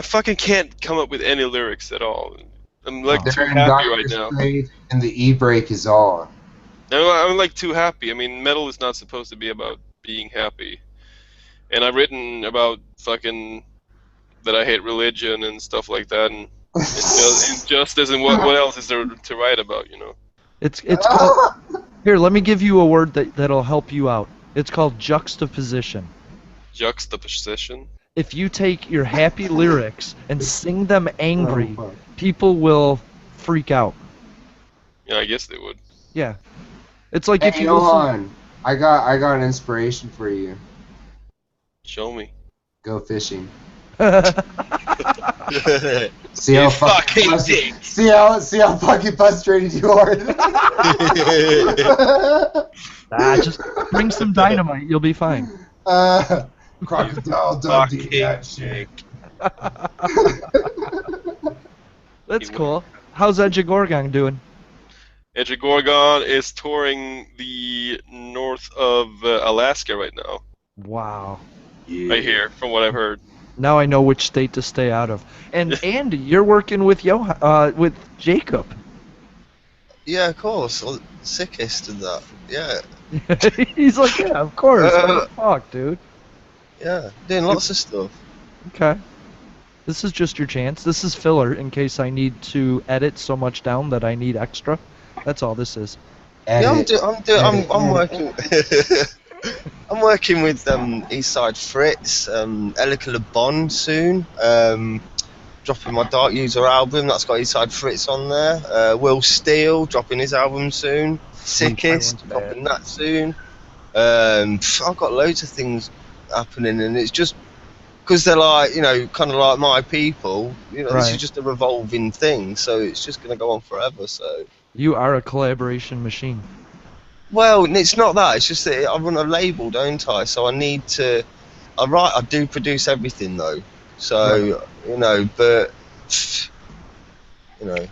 C: fucking can't come up with any lyrics at all. I'm like too
D: They're in
C: happy right
D: Doctor's
C: now.
D: Grade, and the E-brake is on.
C: I'm like too happy. I mean, metal is not supposed to be about being happy. And I've written about fucking that I hate religion and stuff like that, and injustice, and what else is there to write about, you know?
B: It's called. Here, let me give you a word that'll help you out. It's called juxtaposition.
C: Juxtaposition.
B: If you take your happy lyrics and sing them angry,
D: Oh, fuck.
B: people will freak out.
C: Yeah, I guess they would.
B: Yeah. It's like if
D: Hey,
B: you listen.
D: Johan, I got an inspiration for you.
C: Show me.
D: Go fishing.
B: Ah,
D: See how
A: You
D: fucking
A: fucking dick.
D: see how fucking frustrated you are.
B: just bring some dynamite, you'll be fine.
D: Crocodile Dundee
A: Fucking
D: that shit.
B: That's cool. How's Edgegorgon doing?
C: Edgegorgon is touring the north of Alaska right now.
B: Wow.
C: I hear, from what I've heard.
B: Now I know which state to stay out of. And Andy, you're working with with Jacob.
A: Yeah, of course. Well, sickest of that. Yeah,
B: He's like, yeah, of course. What the fuck, dude?
A: yeah. Doing lots of stuff.
B: Okay. This is just your chance. This is filler in case I need to edit so much down that I need extra. That's all this is.
A: Yeah,
D: Edit.
A: I'm working. I'm working with Eastside Fritz, Elika Le Bon soon. Dropping my Dark User album. That's got Eastside Fritz on there. Will Steele dropping his album soon. Sickest
B: Silence Bad.
A: dropping that soon. I've got loads of things happening, and it's just because they're like, you know, kind of like my people. You know, this is
B: Right.
A: just a revolving thing, so it's just gonna go on forever. So.
B: You are a collaboration machine.
A: Well, it's not that. It's just that I run a label, don't I? So I need to. I do produce everything though. So you know, but you know,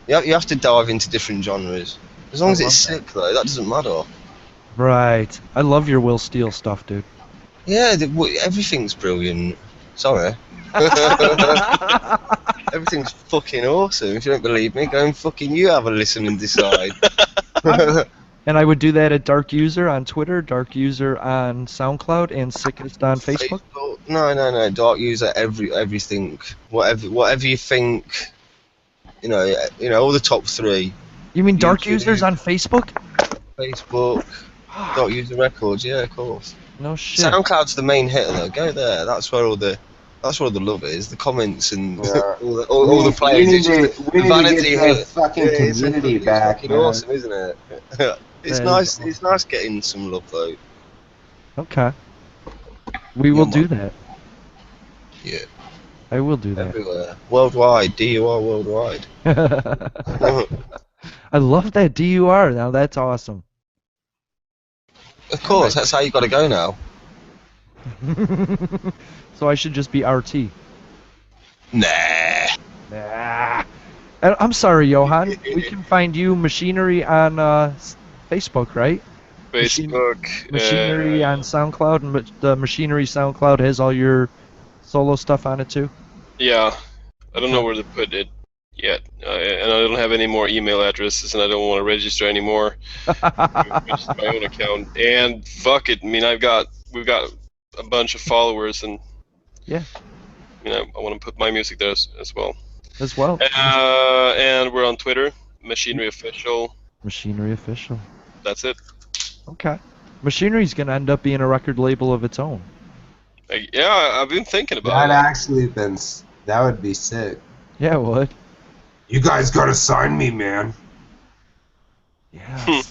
A: you have to dive into different genres. As long as it's sick though, that doesn't matter.
B: Right. I love your Will Steele stuff, dude.
A: Yeah, everything's brilliant. Sorry. Everything's fucking awesome. If you don't believe me, go and fucking you have a listen and decide.
B: And I would do that at Dark User on Twitter, Dark User on SoundCloud, and Sickest on Facebook.
A: No. Dark User, everything. Whatever you think. You know, all the top three.
B: You mean Dark
A: YouTube.
B: Users on Facebook?
A: Facebook, Dark User Records, yeah, of course.
B: No shit.
A: SoundCloud's the main hitter though. Go there. That's where all the love is. The comments and
D: Yeah.
A: all the players.
D: We
A: It's
D: need
A: just
D: to,
A: the
D: we need to
A: vanity
D: get
A: hit.
D: the fucking
A: It's
D: community back,
A: fucking
D: man.
A: awesome, isn't it? It's
B: That
A: nice.
B: is
A: It's nice getting some love though.
B: Okay. We will
A: Yeah,
B: do
A: man.
B: that.
A: Yeah,
B: I will do that.
A: everywhere, worldwide. DUR worldwide.
B: I love that DUR. Now that's awesome.
A: Of course, that's how you got to go now.
B: So I should just be RT.
A: Nah.
B: Nah. And I'm sorry, Johan. We can find you Machinery on Facebook, right?
C: Facebook.
B: Machinery on SoundCloud, and the Machinery SoundCloud has all your solo stuff on it too.
C: Yeah, I don't know where to put it yet, and I don't have any more email addresses, and I don't want to register anymore. Register my own account, and fuck it. I mean, we've got a bunch of followers, and
B: Yeah.
C: I want to put my music there as well.
B: As well.
C: And we're on Twitter, Machinery Official.
B: Machinery Official.
C: That's it.
B: Okay. Machinery's gonna end up being a record label of its own.
C: Yeah, I've been thinking about
D: That
C: it.
D: actually that would be sick.
B: Yeah, it would.
D: You guys gotta sign me, man.
B: Yeah.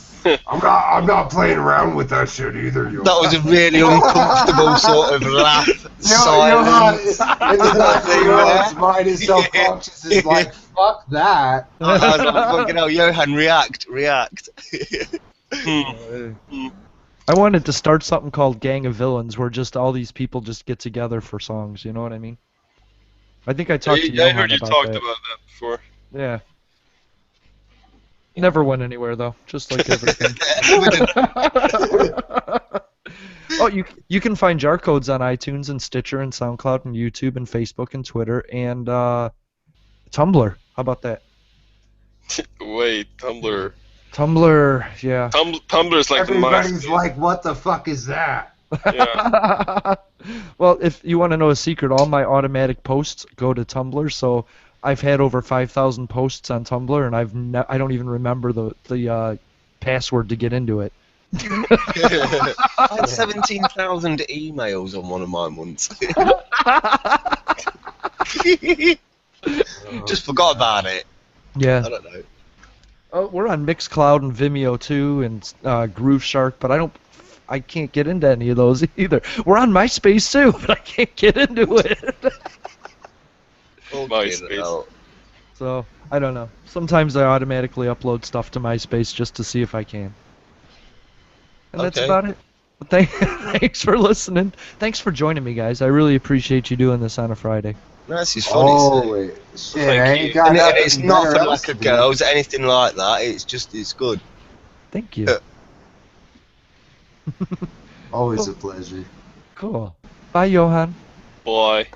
D: I'm not playing around with that shit either, yo.
A: That was a really uncomfortable sort of laugh. Silence.
D: In the back of Johan's mind, his self-conscious is like, fuck that.
A: I was like, fucking hell, Johan, react.
B: I wanted to start something called Gang of Villains, where just all these people just get together for songs. You know what I mean? I think I talked to
C: I
B: Johan
C: heard you
B: about
C: talked
B: that.
C: about that before.
B: Yeah. Never went anywhere though, just like everything. Oh, you can find jar codes on iTunes and Stitcher and SoundCloud and YouTube and Facebook and Twitter and Tumblr. How about that?
C: Wait, Tumblr.
B: Tumblr, yeah.
C: Tumblr's like
D: Everybody's
C: the MySpace.
D: like, what the fuck is that?
C: Yeah.
B: Well, if you want to know a secret, all my automatic posts go to Tumblr, so I've had over 5,000 posts on Tumblr, and I don't even remember the password to get into it.
A: I had 17,000 emails on one of mine once. Just forgot about it.
B: Yeah.
A: I don't know.
B: Oh, we're on Mixcloud and Vimeo too, and Groove Shark, but I can't get into any of those either. We're on MySpace too, but I can't get into it.
C: MySpace.
B: So I don't know. Sometimes I automatically upload stuff to MySpace just to see if I can. And that's
A: Okay.
B: about it. But thanks for listening. Thanks for joining me, guys. I really appreciate you doing this on a Friday.
A: No, this is funny.
D: Oh, wait. Shit,
C: Thank
D: I
C: you.
D: ain't got
A: And
D: nothing
A: it's not
D: better
A: for
D: else
A: lack
D: to
A: of
D: do.
A: girls, anything like that. It's good.
B: Thank you.
D: Always a pleasure.
B: Cool. Bye, Johan.
C: Boy.